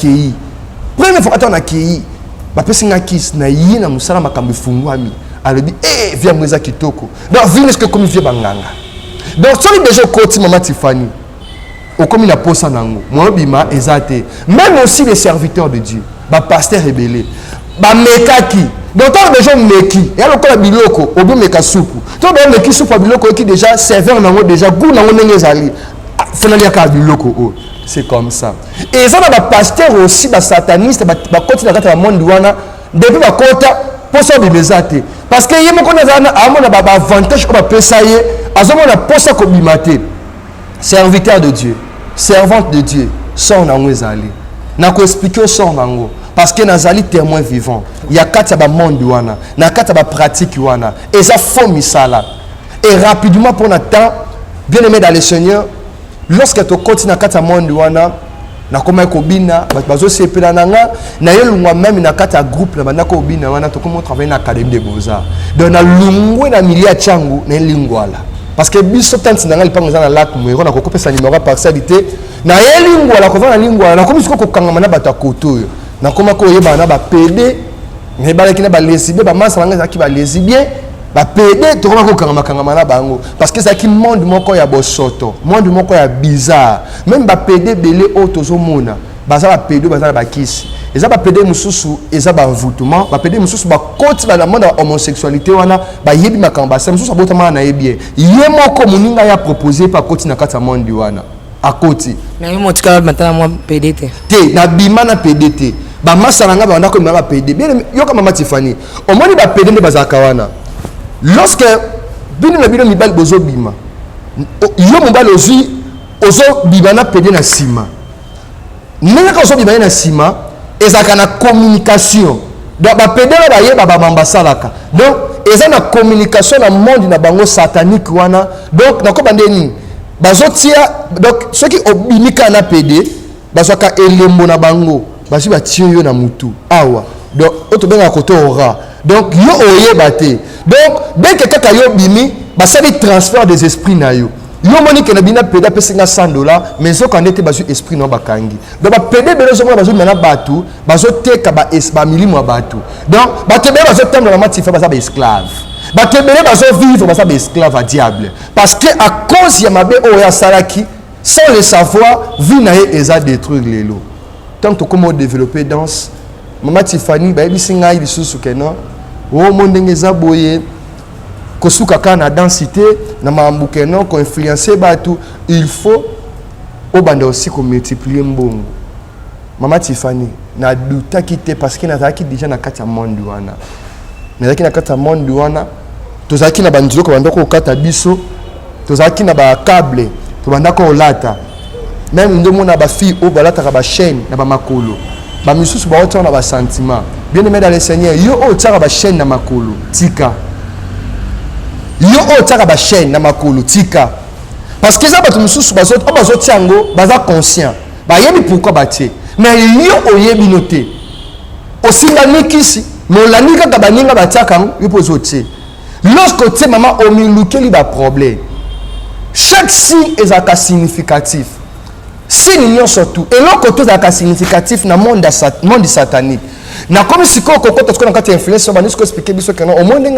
kei ba pesinga kis na yi na musala makambe fungwami. Elle dit, eh, viens Mouza Kitoko. Donc, viens est-ce que comme il vient Banganga. Donc, si on est déjà côté Maman Tiffany, ou comme il a posé Nango, moi, Bima, Ezate, même aussi les serviteurs de Dieu, bah, pasteur rebellé, bah, Mekaki. Donc, on a déjà Meki, et alors, on a Biloko, on a Meka Soupu. Donc, on a Meki Soupu à Biloko qui déjà serveur Nango, déjà, goût Nango Nengezali. Finalement, Biloko, c'est comme ça. Et ça, on a pasteur aussi, bah, sataniste, bah, côté de la monde douana, depuis ma côte, pour ça, parce que il y a un avantage qu'on peut ça y est, serviteur de Dieu, servante de Dieu, sort dans les allées. N'a qu'à expliquer sort dans parce que nazali témoin vivant. Il y a quatre monde wana, na quatre pratique wana, et ça faut misala. Et rapidement pour notre temps, bien aimé dans le Seigneur, lorsque tu continues à quatre monde wana. Na koma kobina bazo sepela nanga na yelungwa même na kata groupe na bana kobina wana to comme travailler na académie de beaux-arts donc na lungwe na milia changu na lingwala parce que biso tanti nanga lipango za na lac mwero na kokopesa numéro partialité na yelingwala ko vana lingwala na komi siko kokanga na bata koto yo na koma ko yeba na ba PD mais ba lekina ba lesibé ba masa nanga za ki ba lesibé ba PD to koma ko kanga na bango parce que ça qui monde moko ya bosoto monde moko ya bizarre même ba PD belé otozo mona baza ba PD baza ba kisi eza ba PD mususu eza ba envoûtement ba PD mususu ba côté ba la monde homosexualité wana ba yebi makamba ça mususu abotama na yebi ye moko muninga ya proposer pa côté na kata monde wana à côté mais yo motika maintenant moi PDT te na bima na PDT ba masalanga ba ndako ba PD bien yo kama Maman Tiffany au moins ba PD ne bazaka wana. Lorsque bino na bino mibali bozo bima yo mobali ozi ozo bima na pede na sima nena ka ozo bima na sima ezaka na communication donc ba pede na ba yeba ba mamba salaka donc ils ont une communication dans le monde na bango satanique wana. Donc na ko bandeni bazotia donc ceux qui obimika na PD bazoka elembo na bango basi ba tio na mutu awa. Donc auto benga koto ora. Donc yo oyeba te. Donc dès que kaka yo bimi basali transfert des esprits na yo. Yo moni que na bina peda pesinga $100 mais zo quand était basu esprit no bakangi. Donc ba pede belo zo basu mena batu bazo teka ba milimo batu. Donc ba tebe bazo temble na matifa basa ba esclave. Ba tebe bazo vivre basa ba esclave à diable parce que à cause ya mabe o ya salaki sans le savoir vie na ye eza détruire lelo. Tant que comment développer danse Maman Tiffany ba bisinga ili susu keno o mondenge za boye kosuka kana densité na mambuke non ko influencer batu il faut au banda aussi ko multiplier mbongo. Maman Tiffany na douta kité parce que na zaki déjà na kata monde wana na zaki na kata monde wana to zaki na bandilo ko banda ko kata biso to zaki na ba câble to banda ko lata même ndo mona ba fille au balata ka ba chaîne na ba makolo ba misusu ba otona ba sentiment bien aimé dans le Seigneur yo o tsaka ba chaîne na makolo tika yo o tsaka ba chaîne na makolo tika parce que ça ba misusu ba zo tiango ba za conscient ba yebi pourquoi ba tie mais yo o yebi noté aussi la nikisi mais la nika ka ba ninga ba tsaka yo pozo tie lorsque tu maman o milukeli ba problème chaque signe est un significatif. Signe n'y surtout. Et l'autre côté est un significatif dans le monde satanique. Na comme si quand on a influence, on va nous expliquer que au monde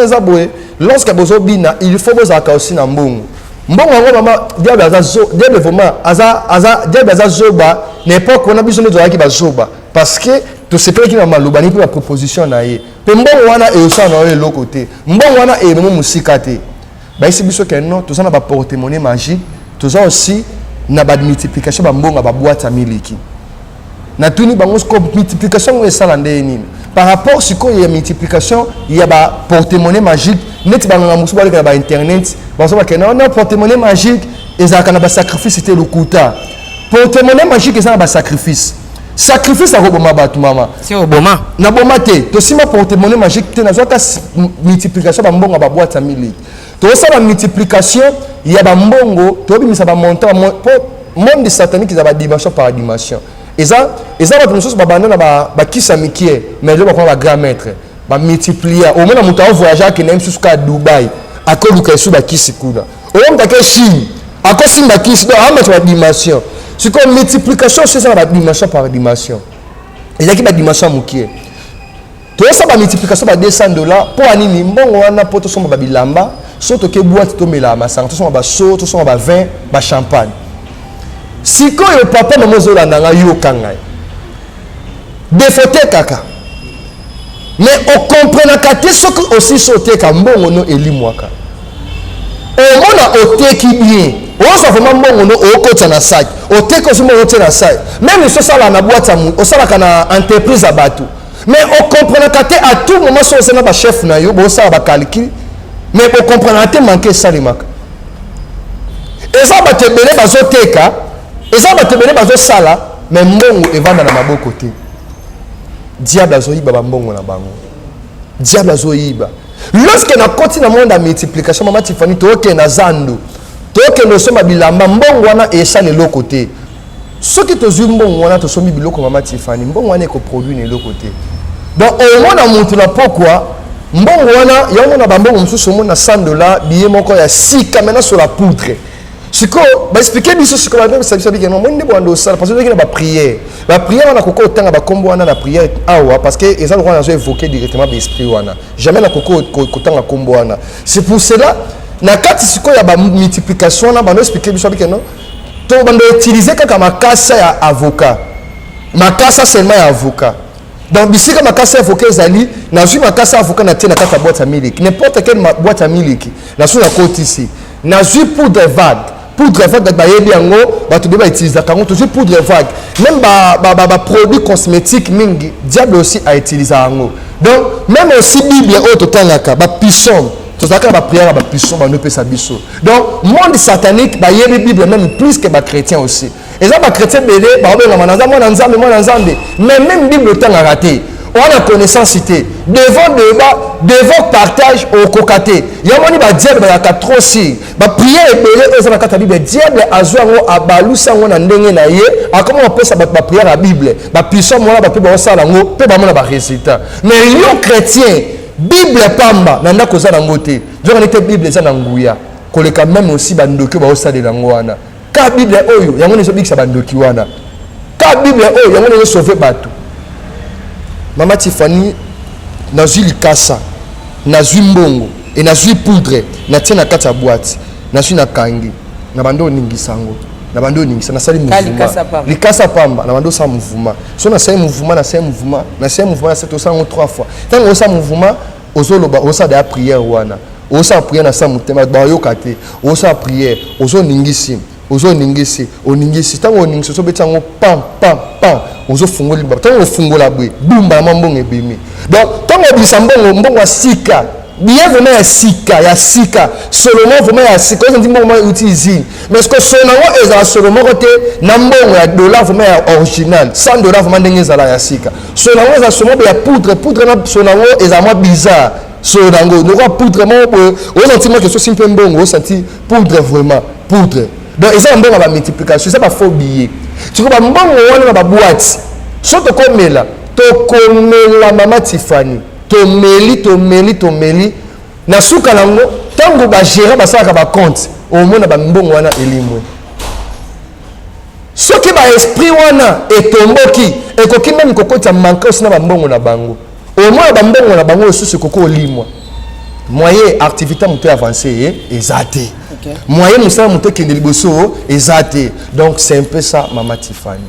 lorsque vous avez il faut vous avoir aussi dans le monde. Mbongo maman diable azazo diable vraiment aza diable azazoba n'importe quoi on a besoin de zoba qui bazoba parce que tout ce qui est maluba ni pour la proposition na ye. Pe mbongo wana e aussi na l'autre côté. Mbongo wana e même musikate. Bah ici biso que non tout ça na ba porte-monnaie magique, tout ça aussi na ba multiplication ba mbonga ba boîte à miliki. Na tuni bango ko multiplication est ça landé par rapport si ko il y a multiplication il y a ba porte-monnaie magique net ba nga musu ba ba internet ba so ba que non porte-monnaie magique et ça kana ba sacrifice c'était le kuta. Porte-monnaie magique et ça ba sacrifice. Sacrifice à roboma batu mama. C'est oboma. Na boma te to sima porte-monnaie magique te na zo ka multiplication ba mbonga ba boîte à miliki. Tout ça la multiplication il y a un mbongo to bimisa ba montant monde satanique ils a ba dimension par dimension et ça va comme chose ba banda na ba kisa mikie mais je ba ba grand maître ba multiplier au moins muta voyager que même jusqu'à Dubaï à cause que sous ba kisi kuna au moins ta Chine à cause ba kisi donc à mettre ba dimension c'est comme multiplication c'est ça ba dimension par dimension et il y a qui ba dimension mukie tout ça ba multiplication ba $200 pour anini mbongo wana poto somba ba bilamba surtout que boîte tomela masanga tout ça ba so tout ça ba vin ba champagne si ko yo papa na mozola ndanga yo kanga défaute kaka mais on comprend que ce que aussi sauter ka mbongo no elimwaka o mona oteki bien o sa vraiment mbongo no o kota na sac o teko so mo na sac même so sala na boîte amu o sala kana entreprise à bateau mais on comprend que à tout moment so c'est na ba chef na yo bo sala ba calcul mais on comprend que manquer ça les marques et ça va te belé bazo teka et ça va te belé bazo sala mais mbongo e vanda na maboko te diable azo yiba ba mbongo na bango diable azo yiba lorsque na continue na monde à multiplication maman Tiffany to ke na zando to ke no soma bilamba mbongo wana e sala le côté ce qui te zui mbongo wana to somi biloko maman Tiffany mbongo wana ko produit ne le côté donc au monde a monté la pourquoi mbongo wana yango na bambongo mususu mo na $100 billet moko ya sika maintenant sur la poudre siko ba expliquer biso siko ba ndeko sabisa bike non monde bondo sala parce que ba prière wana koko tanga ba kombo wana na prière awa parce que eza le roi évoquer directement ba esprit wana jamais na koko tanga kombo wana c'est pour cela na kati siko ya ba multiplication na ba no expliquer biso bike non to bando utiliser kaka makasa ya avocat makasa seulement ya avocat. Donc, si ma casse avocat zali, na suis ma casse avocat na tienne na boîte à milk. N'importe quelle boîte à milk, na suis la côte ici. Na suis poudre vague ba yebi yango, ba to ba utiliser kango toujours poudre vague. Même ba produit cosmétique mingi, diable aussi a utilisé yango. Donc, même aussi Bible auto tangaka ba pisson. Tout ça ba prière ba pisson ba no pesa biso. Donc, monde satanique ba yebi Bible même plus que ba chrétien aussi. Et ça, les chrétiens, mais même Bible temps a raté. on a connaissance cité devant débat devant partage au cocaté yamoni ba diable ba ka trop si ba prière ebele ezana kata bible diable azwango abalusa ngo na ndenge na ye akoma opesa ba prière la bible ba puissant mona ba pe ba sala ngo pe ba mona ba résultat mais yo chrétien bible pamba na ndako za nango te nzoka nete bible za na nguya koleka même aussi ba ndoki ba osalela ngo wana ka bible oyo yango ne so bikisa ba ndoki wana ka bible oyo yango ne sauver bato. Mama Tiffany nazui likasa nazui mbongo et nazui poudre na tia na kati ya boîte nazui na kangi na bando ningisango na bando ningisa na sali mouvement likasa pamba na bando sa mouvement so na sali mouvement na sali mouvement na sali mouvement na sali ça 3 fois tant on sa mouvement ozoloba osa de prière wana osa prière na sa mutema ba yokate osa prière ozo ningisi ozo ningisi oningisi tango oningisi so betango pam pam pam ozo fungola ba tango fungola bwe bumba mambongo ebimi donc tango bisa mbongo sika bien vraiment ya sika Solomon vraiment ya sika on dit mbongo utiliser mais ce que Solomon est Solomon côté na mbongo ya dollar vraiment ya original $100 vraiment ndenge za ya sika Solomon est Solomon ya poudre na Solomon est à moi bizarre Solomon ne va poudre mo on senti moi que so simple mbongo on senti poudre vraiment poudre. Donc, ils ont une multiplication, c'est pas faux billet. Tu vois, bon, on a une boîte. So to komela, Mama Tiffany. To meli. Na suka nango, tango ba gérer ba saka ba compte. Au moins na ba mbongo wana elimwe. Ce qui ba esprit wana etomboki, ekoki même kokota manka aussi na ba mbongo na bango. Au moins ba mbongo na bango susu koko olimwa. Moyen activité monté avancé exacté. Moyen musala monté kende liboso exacté. Donc c'est un peu ça Mama Tiffany.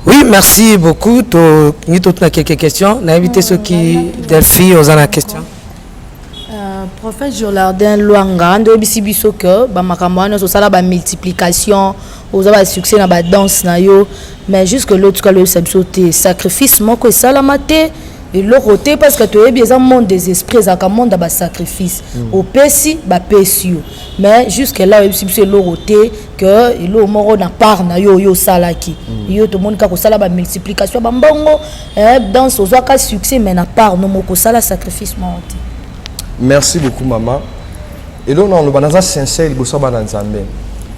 Oui, merci beaucoup. Nous avons quelques questions. On a invité ceux qui Delphi aux la question. Prophète Jolardin Luanga, on a biso que ba makamwana so sala ba multiplication, aux ba succès na ba danse na yo, mais jusque l'autre cas le sauté sacrifice moko salamate. Et le côté parce que tu es bien un monde des esprits, un monde de sacrifice. Au pessi, ba pessi. Mais jusque là, c'est le côté que il a mort na part na yo salaki. Yo tout le monde ka sala ba multiplication ba mbongo dans ce cas succès mais na part no moko sala sacrifice monte. Merci beaucoup maman. Et là on va dans un sincère liboso ba nzambe.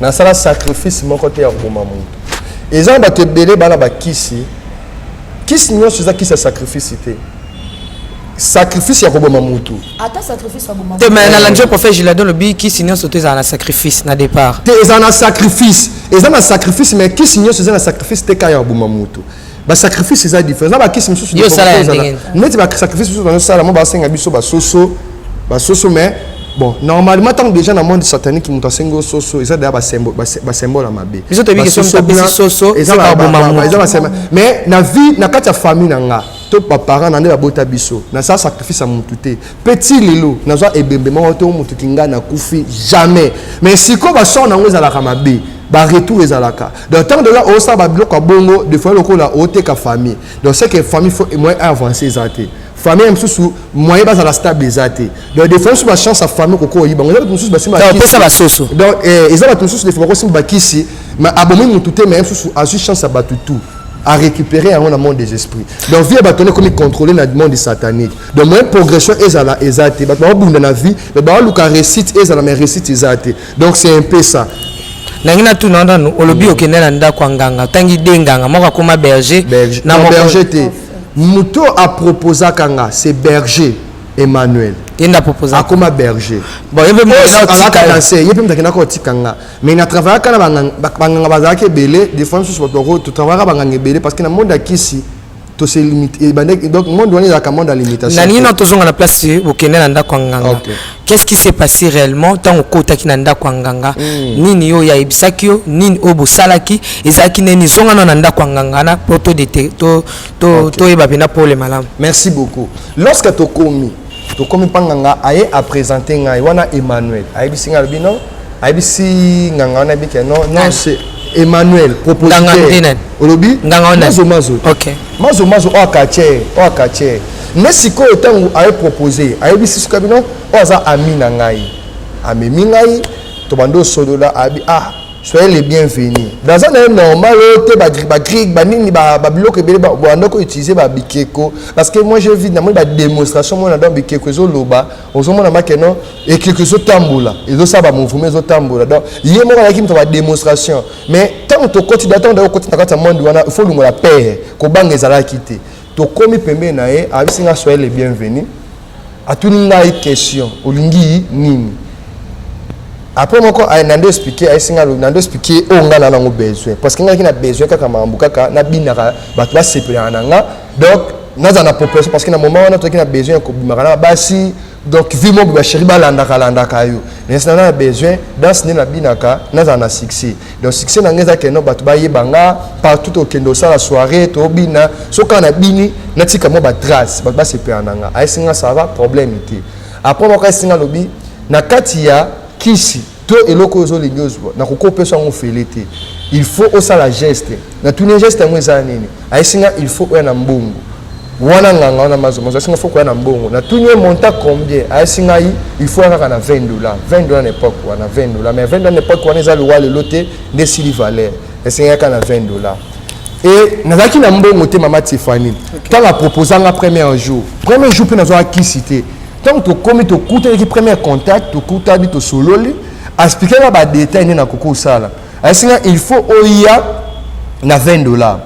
Na sala sacrifice mon côté ya ngoma muntu. Et ça ba te belé bana ba kisi. Kisi nyo c'est ça qui se sacrifice sacrifice ya koboma mutu ata sacrifice ya koboma te mais na l'ange prophète je la donne le bi kisi nyo c'est ça na sacrifice na départ te ezana sacrifice mais kisi nyo c'est ça na sacrifice te kaya koboma mutu ba sacrifice c'est ça différent ba kisi musu yo sala neti ba sacrifice musu na sala mo ba senga biso ba soso mais bon normalement tant déjà dans le monde satanique mutu sengo soso ezana da ba symbole à mabe biso te bi que soso ezana koboma mutu mais na vie na kati ya famille nanga to parents na bota biso na ça sacrifice à mututé petit lilo na zo ebembe mo to mutu kinga na kufi jamais mais si ko ba son na ngoza la kamabe ba retour ezalaka donc tant de là au ça ba biloko bongo de fois loko la haute ka famille donc c'est que famille faut moins avancer zaté famille msusu moyen bas à la stabilité donc des fois sur la chance à famille koko yiba on a msusu ba sima donc ça va soso donc ezala msusu des fois ko simba kisi mais abomi mututé mais msusu a su chance à batutu à récupérer un monde des esprits. Donc, vie à comme contrôler le monde satanique. Donc, moi, progression est à la exate. Donc, dans la vie, mais on récite est à la récite exate. Donc, c'est un peu ça. Nangina tout nanda no olobi okenela nda kwanganga tangi denganga moko koma berger na berger muto a proposé kanga c'est berger Emmanuel il a proposé comme berger bon il veut me danser il peut me takina ko tikanga mais il a travaillé kana banganga bazaki belé des fois sur votre tu travailles banganga belé parce que na monde akisi to se limite donc monde on est dans un monde à limitation nani na tozonga na place okenela nda kwanganga qu'est-ce qui s'est passé réellement tant okota kinanda kwanganga nini yo ya ibisakio nini obosalaki ezaki neni zonga na nda kwanganga na poto de to eba bina pour le malam. Merci beaucoup. Lorsque to komi panganga aye a présenter ngai wana Emmanuel ayebisi ngai bino ayebisi nganga na bike non c'est Emmanuel propositeur olobi mazo OK mazo o akache mais siko tangu aye proposer ayebisi sika bino oza ami na ngai amemi ngai to bando sodola abi soyez les bienvenus. Dans un air normal, utiliser bikeko parce que moi je vis dans la démonstration moi dans bikeko zo loba ozomona makeno et quelque chose tambola et ça ba mouvement zo tambola donc yé mo la kimto ba démonstration mais tant to côté d'attendre dans côté na monde wana il faut la paix ko banga ezala quitter to komi pembe na e abisinga soyez les bienvenus à tout ninga question olingi nini. Après moi quand nando expliquer aisinga nando expliquer onga na nango besoin parce que ngaki na besoin kaka mambu kaka na binaka bato ba sepela nanga donc naza na proposition parce que na moment on a besoin ko bimaka basi donc vimo ba chéri ba landaka yo nesa na besoin dans ce na binaka naza na succès donc succès na ngeza ke no bato ba yebanga partout au kendo ça la soirée to bina so kana bini na tika mo ba trace bato ba sepela nanga aisinga ça va problèmeité après moi quand aisinga lobi na katia kisi to eloko zo lingozwa na kokopesa ngo felete il faut osala geste na tous les gestes mo za nini aisinga il faut na mbongo wana nganga wana mazo aisinga faut na mbongo na tous les montant combien aisinga il faut na $20 $20 n'époque wana $20 mais $20 n'époque wana za le wale lote de sili valeur aisinga kana $20 et nazaki na mbongo te mama Tiffany quand la proposanga premier jour pe nazo akisité. Tant que tu as coûté le premier contact, tu as dit solo, expliquer les détails dans le sala. Il faut oya na $20.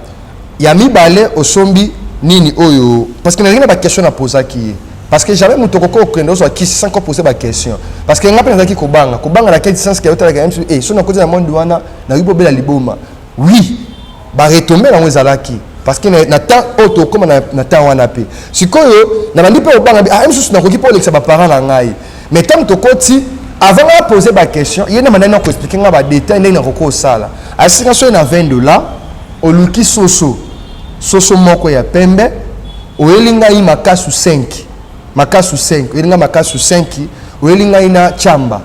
Il y a mis balai au sombi nini oyo parce que n'a pas de question à poser qui parce que jamais mon tokoko okendo so qui sans poser la question parce que ngapa nazaki kobanga la question que otala game et so na côté na monde wana na ribo bela liboma oui ba retomber na wezalaki parce que na temps auto comme na temps wana pe sikoyo na bandi pe obanga même sous na koki pour l'exa ba parents na ngai mais tant to koti avant de poser la question il y a maintenant ko expliquer nga détail ndenge na koko sala asika so na $20 oluki soso moko ya pembe oelinga yi makasu 5 oelinga makasu 5 oelinga ina chamba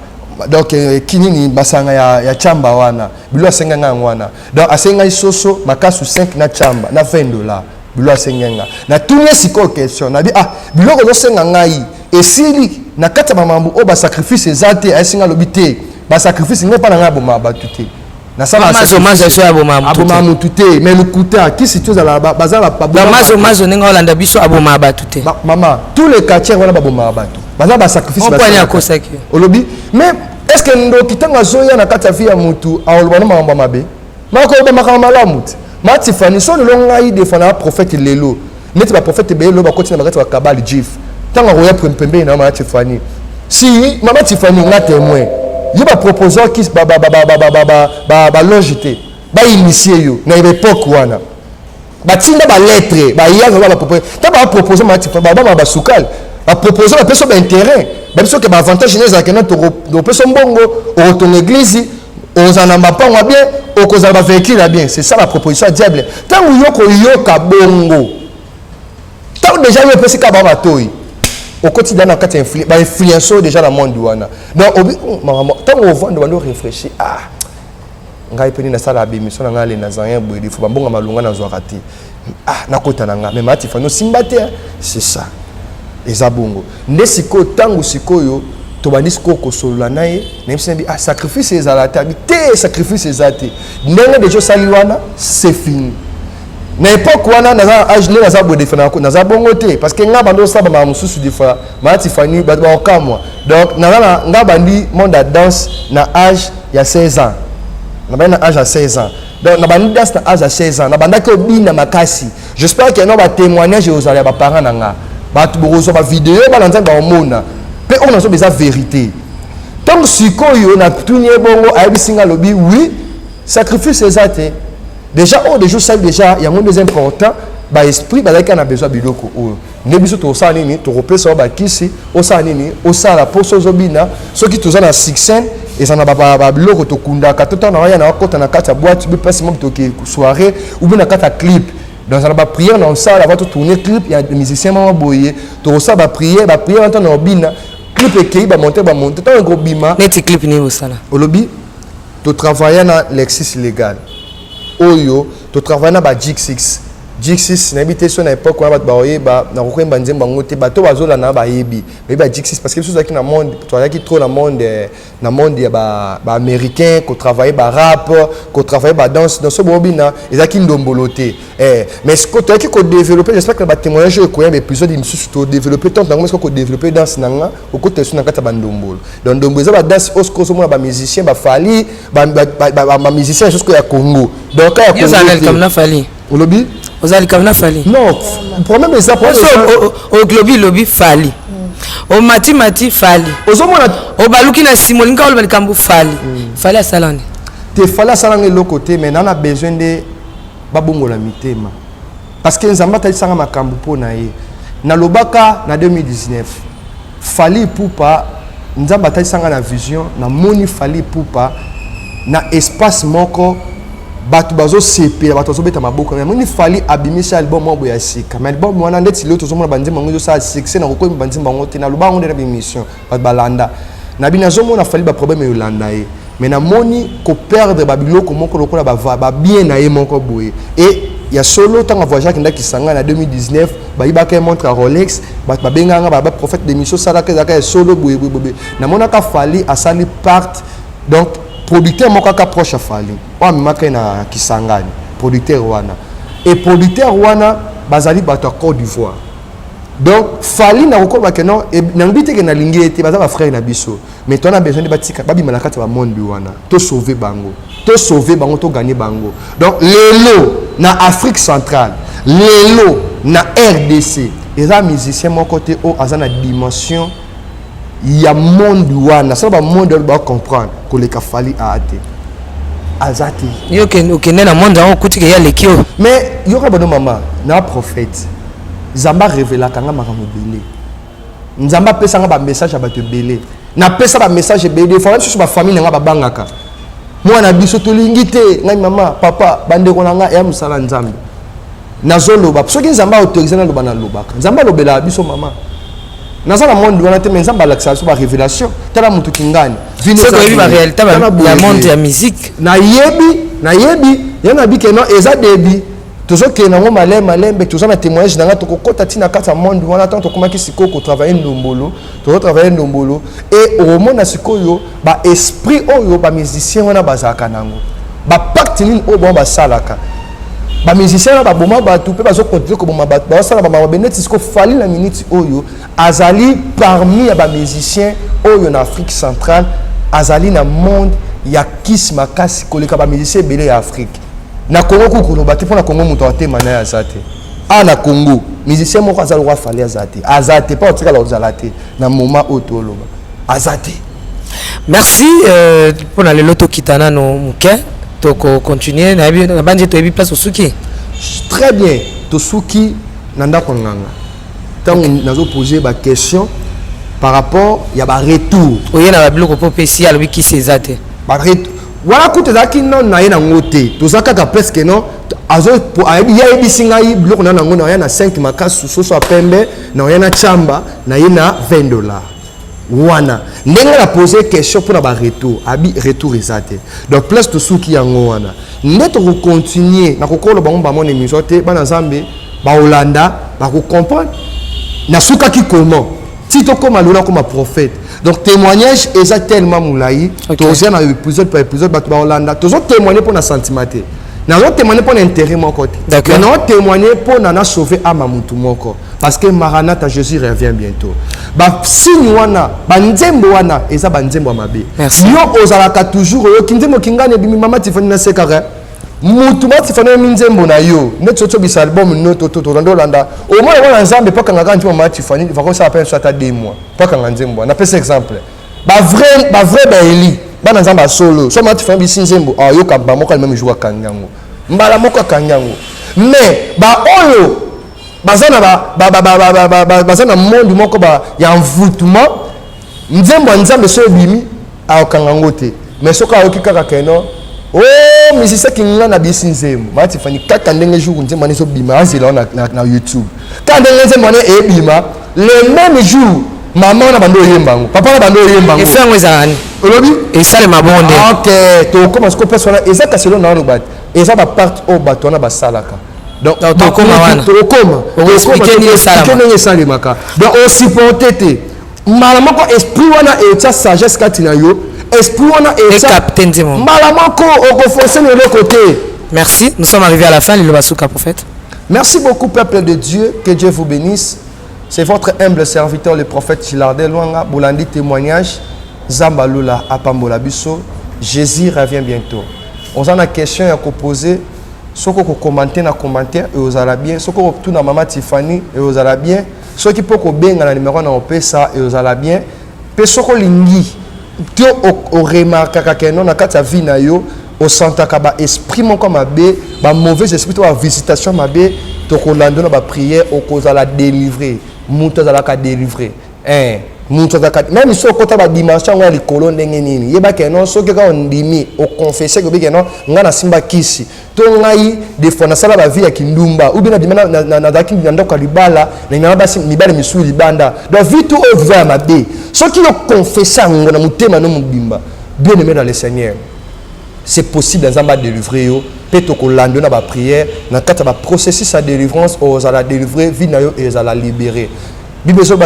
donc kinini basanga ya chamba wana bilo asenga wana donc asenga soso makasu 5 na chamba na $20 bilo asenga na tunie siko question na bi bilo ko senga ngai esili na kata mamambu o ba sacrifice ezate asenga lobité ba sacrifice ngo pa na ngabo batute na sala mazo so aboma mutute mais le kuta qui si tu za bazala pa mazo ninga olanda biso aboma batute maman tous les quartiers wana baboma batu bazala ba sacrifice ba ponya kosaki olobi mais est-ce que ndo kitanga zoya na kata via mutu aolobana mambo mabe mako ba makama malamu ma Tiffany so longa yi defana prophète lelo neti ba prophète belo ba kotina bakati wa kabali jif tanga roya pembe na ma Tiffany si mama Tiffany nga témoin il va proposer qui ba longité ba initier yo na époque wana ba tinda ba lettre ba yaza ba proposer ta ba proposer ma Tiffany ba sukal ba proposer ba personne intérêt ba biso que ba avantage les akena to personne bongo au ton église aux anamba pas bien au cause ba véhicule bien c'est ça la proposition diable tant yo ka bongo tant déjà yo pesi ka ba toy au quotidien dans quatre influenceurs déjà dans le monde douana donc tant on vend doit réfléchir ngai peni na sala bémission na ngale na zanya boye il faut bambonga malunga na zo raté na kota na nga mais mati fano simbate c'est ça ezabongo ndesiko tangu sikoyo to bandisiko ko solola nae même si sacrifice ezalata te sacrifice ezate ndenge dejo saliwana c'est fini na époque wana na âge le na boye defana ko na bongo te parce que nga bando saba ma mususu defa ma Tiffany ba okamwa donc nga bandi monde danse na âge ya 16 ans na bana âge à 16 ans donc na bandi danse na âge à 16 ans na banda ko bina makasi j'espère que no ba témoignage aux ba parents na nga ba tubozo ba vidéo ba lanza ba omona pe on a so beza vérité tant sikoyo na tunye bongo abisinga lobi oui sacrifice ezate déjà des jours ça déjà il y a un des important ba esprit ba la besoin biloko o ne biso to sa nini to repesa ba kisi o sa nini o sa la poso zobina so ki to za na 6 et ça na ba biloko to kunda ka to na ya na kota na kata boîte bi passe même to ki soirée ou bien na kata clip dans ça ba prière dans ça la va to tourner clip il y a des musiciens mama boyer to sa ba prière en temps na obina clip e ki ba monter tant un gros bima net clip ni o sala au lobby to travailler na Lexis légal oyo to travailler na ba G6 Dixis n'habité sur l'époque où on a na kokwemba nzembo ngote bato bazola na ba yebi ba Dixis parce que ceux qui na monde toi qui trop na monde ya ba américain ko travailler ba rap ko travailler ba danse dans ce bobina ezaki ndomboloté mais ce que toi qui ko développer j'espère que ba témoignage ko ya épisode il surtout développer tant dans ce ko développer danse nanga au côté sur na kata ba ndombolo donc ndombolo ba danse osko so ba musicien ba fali ba musicien jusqu'au ya Congo donc ya Congo comme na fali au lobby aux alikavna fali non problème est ça au globi lobby fali au mati fali au baluki na simolinga ol balikambu fali fali asalane te fali asalane le côté mais on a besoin de babongola mitema parce que nzamba tali sanga makambu pona ye na lobaka na 2019 fali pupa nzamba tali sanga na vision na moni fali pupa na espace moko bato bazo sepela bato bazo beta maboko mais moni fali abimisa album mo ya sika mais album wana ndeti lo to zomona banzemba ngo sa succès na ko banzemba ngo te na luba ngo na émission ba balanda na bina zomona fali ba problème yo landa ye mais na moni ko perdre ba biloko moko lokola ba bien na ye moko boye et ya solo tanga voyage qui ndaki sanga na 2019 ba ibaka montre Rolex ba benganga ba prophète d'émission sala ka solo boye na mona ka fali asali part donc producteur moko ka proche à fali o amaka na kisangani producteur wana et producteur wana bazali bato Côte d'Ivoire donc fali na ko ba kenon et na ngite ke na lingete baza ba frère na biso mais toi on a besoin de batika babima na kati ba monde wana to sauver bango to gagner bango donc lelo na Afrique centrale lelo na RDC et ça musicien mon côté au azana dimension il y a monde wana ça va monde doit comprendre que les kafali a até azati yo ke na monde on kuti ke ya lekio mais yo ka bono mama na prophète Zamba révéla kanga makambo belé nzamba pesa nga ba message ba te belé na pesa ba message belé faut sur ba famille nga ba bangaka moi na biso to lingité ngai mama papa bande ko nga ya musala nzambe nazolo ba soki nzamba autorisé na loba na lobaka nzamba lobela biso mama nazala monde wana te mais nzamba l'accession ba révélation tala mutu kingani c'est que la réalité la monde ya musique na yebi yana bi keno eza debi toujours que na malembe toujours na témoignage na to kokota tina kata monde wana tant to komaki siko ko travailler ndombolo to travailler ndombolo et au moment na sikoyo ba esprit oyo ba musicien wana bazaka nango ba pacte ni o bon ba salaka ba musicien ba boma ba tout pe ba zo continuer ko boma ba sala ba beneti siko fali na minute oyo azali parmi ba musicien oyo na Afrique centrale azali na monde ya kis makasi koleka ba musicien belé ya Afrique na Congo kukulo bati pona Congo muto atema na azate na Congo musicien moko azali roi fali azate pas otika la ozalate na moment otoloba azate. Merci pour le loto kitana no muke to continuer na banje to ebi place osuki très bien to suki nanda konganga tant nazo poser ba question par rapport ya ba retour oye na ba biloko po pesi alobi ki sezate ba retour voilà kuti zaki non na ye na ngote to zaka ka presque non azo ya ebisinga yi biloko na ngo na ya na 5 makasu soso apembe na ya na chamba na ye na $20 wana ndenge la poser question pour na ba retour abi retour ezate donc place to suki yango wana neto ko continuer na kokolo bango ba mon émission te bana Nzambe ba Holanda ba ko comprendre na suka ki comment si to comme alona comme prophète donc témoignage est tellement moulaï to aussi na épisode par épisode ba Holanda to témoigner pour na sentimenté na témoigner pour intérêt mon côté mais non témoigner pour na sauver ama mutu moko parce que Maranatha Jésus revient bientôt ba signe wana ba nzembo wana eza ba nzembo mabe yo ozalaka toujours yo kinzembo kingane bimi mama tifani na sekara mutu mati fana minzembo na yo netso bisa album noto to Holanda au moins wana Nzambe paka ngaka nti mama tifani va ko ça appelle soit à 2 mois paka nzembo na pesa exemple ba vrai ba Eli bana Nzamba solo so mati fana bisi nzembo yo ka ba moko même jour kanyango mbala moko kanyango mais ba oyo bazana bazana monde moko ba ya envoûtement nzembo Nzambe so bimi akangango te mais soka okikaka keno musicien qui na bisi nzembo mati fani kaka ndenge jour nzembo neso bima azela na YouTube quand ndenge nzembo ne ebima le même jour maman na bando yembango papa na bando yembango et frère mwezani olobi et ça le mabonde OK to commence ko personnel ezaka selon na lobat eza ba part au bato na ba salaka Donc donc on supportait malamako esprit wana et ça sagesse katina yo esprit wana et ça capitaine Dimon malamako on fonctionne de l'autre côté. Merci, nous sommes arrivés à la fin. Liloba Souka prophète. Merci beaucoup peuple de Dieu, que Dieu vous bénisse. C'est votre humble serviteur le prophète Chilardel Luanga Bolandi témoignage Zambalula Apambola Bisso. Jésus revient bientôt. On a une question à poser. Ceux qui commentent dans commentaire et aux Arabiens, ceux qui ont na maman Tiffany et aux Arabiens, ceux qui peuvent bien dans le numéro na opesa et aux Arabiens, pe ceux qui lingi, tu au remarque que non na kata vie na yo, au santa kaba esprit mon comme abe, ba mauvais esprit to visitation mabe, to ko lando na ba prière au cause la délivrer, muta za la ka délivrer. Même si on a une dimension où les colonnes n'engagent pas, il y a des gens qui ont dit au confessé que les gens ont simba kisi. Tout le monde des fois na sala ba vie ya kindumba. Ou bien na daki na kwa libala na ngana basi mibale misuli libanda. Donc vite au va mabe. Ceux qui ont confessé ngona mutema no mubimba. Bien aimé dans le Seigneur. C'est possible dans un délivrer yo. Peut-être qu'on lande na ba prière, na kata ba processus sa délivrance aux ala délivrer vie na yo et ala libérer. Bible ceux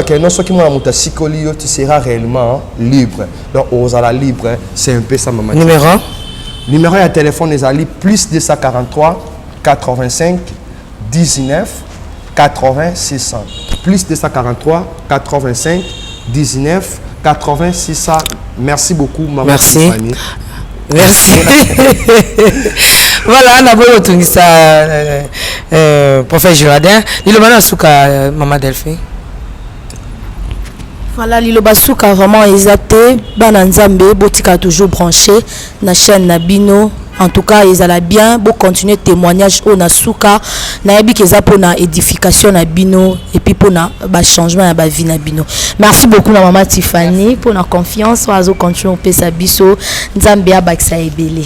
qui m'ont tu seras réellement libre. Donc, aux à la libre, c'est un peu ça, maman. Numéro de téléphone, les alliés, plus 243 85 19 80 600. Plus 243 85 19 80 600. Merci beaucoup, maman. Merci. Tiffany. Merci. Voilà, on a beau tout ça, prophète Girardin. Il est maintenant souka, maman Delphine. Voilà, Liloba Souka vraiment exacté. Bananzambe, botika toujours branché. Na chaîne Nabino. En tout cas, ils allaient bien. Pour continuer témoignage au Nasuka. Na yabi keza pour na édification Nabino. Et puis pour na changement na vie Nabino. Merci beaucoup, ma maman Tiffany, pour la confiance. Oazo continue au Pesa Bisso. Nzambe abaksa ebele.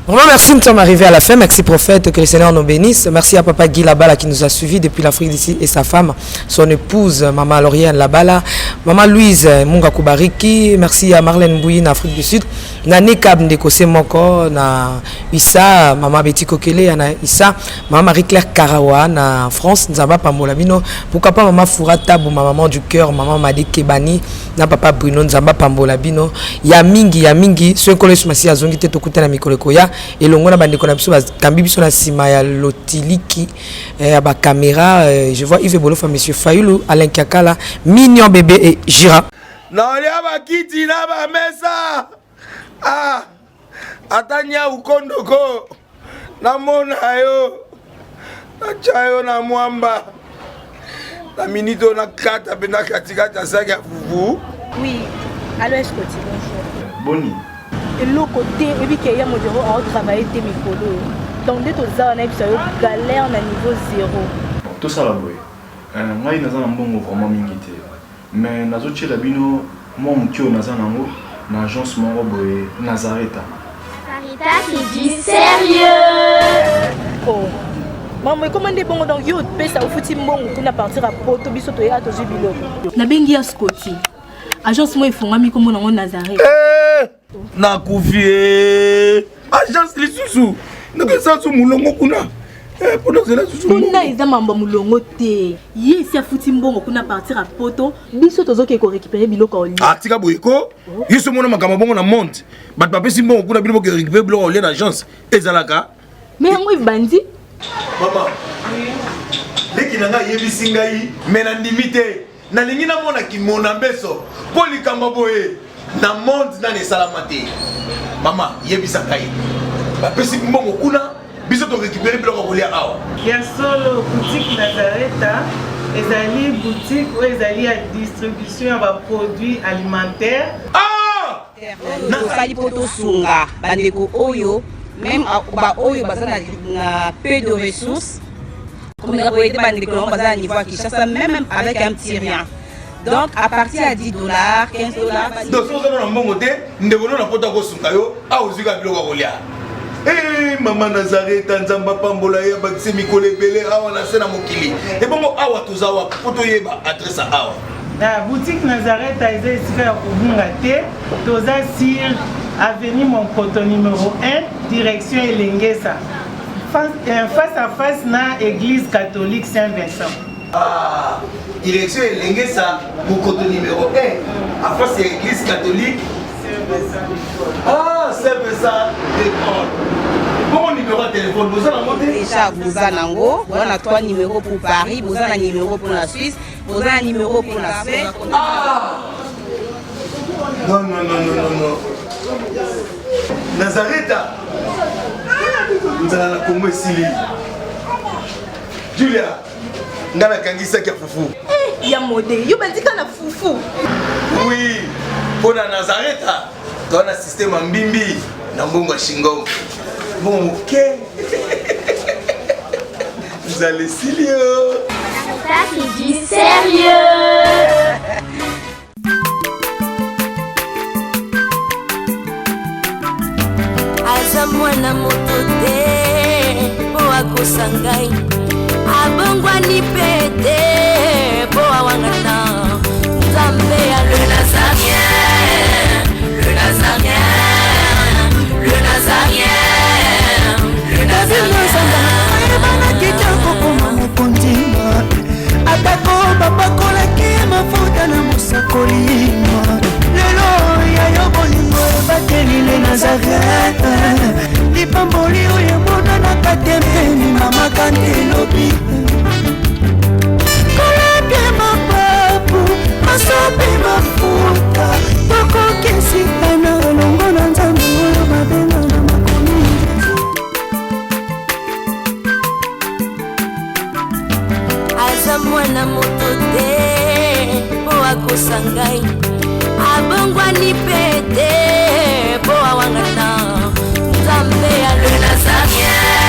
Vraiment, merci, nous sommes arrivés à la fin. Merci, prophète, que le Seigneur nous bénisse. Merci à papa Guy Labala qui nous a suivis depuis l'Afrique d'ici et sa femme, son épouse, maman Lauriane Labala, maman Louise Munga Kubariki. Merci à Marlène Bouyin, Afrique du Sud. Nane Kab Ndekose Moko, na Issa, maman Betty Kokele, na Issa, maman Marie-Claire Karawa, na France, Nzamba Pambolabino. Pourquoi pas maman Fourata, ma maman du cœur, maman Madi Kebani, na papa Bruno, Nzamba Pambolabino. Yamingi, ce que les Massi Azongi Tetokuta na Mikolekoya. Et l'on a bandé qu'on a besoin sur la cima lotiliki ba caméra je vois Yves Bolofa monsieur Fayoulou Alain Kakala mignon bébé et Gira na olia ba kiti na ba mesa atanya ukondoko na mona yo na chayo na mwamba na minito na kata bena katika saka fufu. Oui, allô, est-ce que tu bonjour Boni. Et l'autre côté, et puis qu'il y a mon bureau à travailler tes micros. Donc, dès que tu as une galère à niveau 0. Tout ça, là, oui. Moi, je suis vraiment mingité. Mais je suis là, moi, je suis dans l'agence Nazareth. Carita qui dit sérieux. Oh. Maman, comment est bon donc yo pesa au fouti mbongo pour partir à Porto biso to ya to jubilo. Na bengi ya Scotty. Agence moi ifonga mi comme on Nazareth. Na kufie. Agence lisusu. Ndeke sansu mulongo kuna. Pour nous là susu. Kuna eza mamba mulongo te. Ye si afuti mbongo kuna partir à Porto biso tozo ke ko récupérer biloko oli. Ah tika boyeko. Yeso mona makamba bongo na monte. Bat papa si mbongo kuna biloko ke récupérer biloko oli na agence. Ezalaka. Mais moi bandi. Maman, leki nanga yebisi ngai mena ndimite na lingi na mona ki mona mbeso poli kamba boye na monde na ne salamate. Maman, yebisa ngai. Ba pesi mbongo kuna biso to récupérer biloko kolia awa. Ya solo boutique Nazareth, ezali boutique ou ezali à distribution ya produits alimentaires. Ah! Na sali poto sunga bandeko oyo. Même ba oyo bazana na peu de ressources comme on a été bandé que l'on bazana niveau à Kinshasa même avec un petit rien. Donc à partir à $10, $15. Donc si on a un bon côté, ndeko na pota ko sunga yo a ozika biloko kolia. Eh maman Nazareth Nzamba Pambola ya bakse mikole belé awa na sena mokili. Et bongo awa tozawa poto yeba adresse awa. La boutique Nazareth a été ici à Kubungate, Toza Sir, avenue Monkoto numéro 1, direction Elengesa. face à face na église catholique Saint-Vincent. Ah, direction Elengesa, Mokoto numéro 1. En face, c'est l'église catholique. Ah, Saint-Vincent d'école. Bon numéro de téléphone, vous avez monté déjà, vous avez on a 3 numéros pour Paris, vous avez un numéro pour la Suisse, vous avez un numéro pour la Suède. Ah non. Nazareth, nous allons la Congo ici. Julia, nous allons kangisa kia fufu. Eh, ya modé, yo bandika na fufu. Oui, pour la Nazareth, tu as un système en bimbi, na mbongo shingo. Bon, ok. Vous allez sérieux. Ça c'est du sérieux. Aza mwana moto te po akosa ngai abongwani pete po awangana Nzambe ya le Nazarien, le Nazarien, le Nazarien, le Nazarien. Ebana kitoko koma mokondima atako bapakolaki mafuta na mosakolima lelo yayo bolingo ebateli le Nazareth lipamboli oyo emonanaka tembeni mama kandelobi kolapie mapapu masope mafuta tokokesikana longo na Nzambe oyo babenga na makomi aza mwana moto te po akosa ngai abongwani pete po awangana Nzambe ya le Nazarien.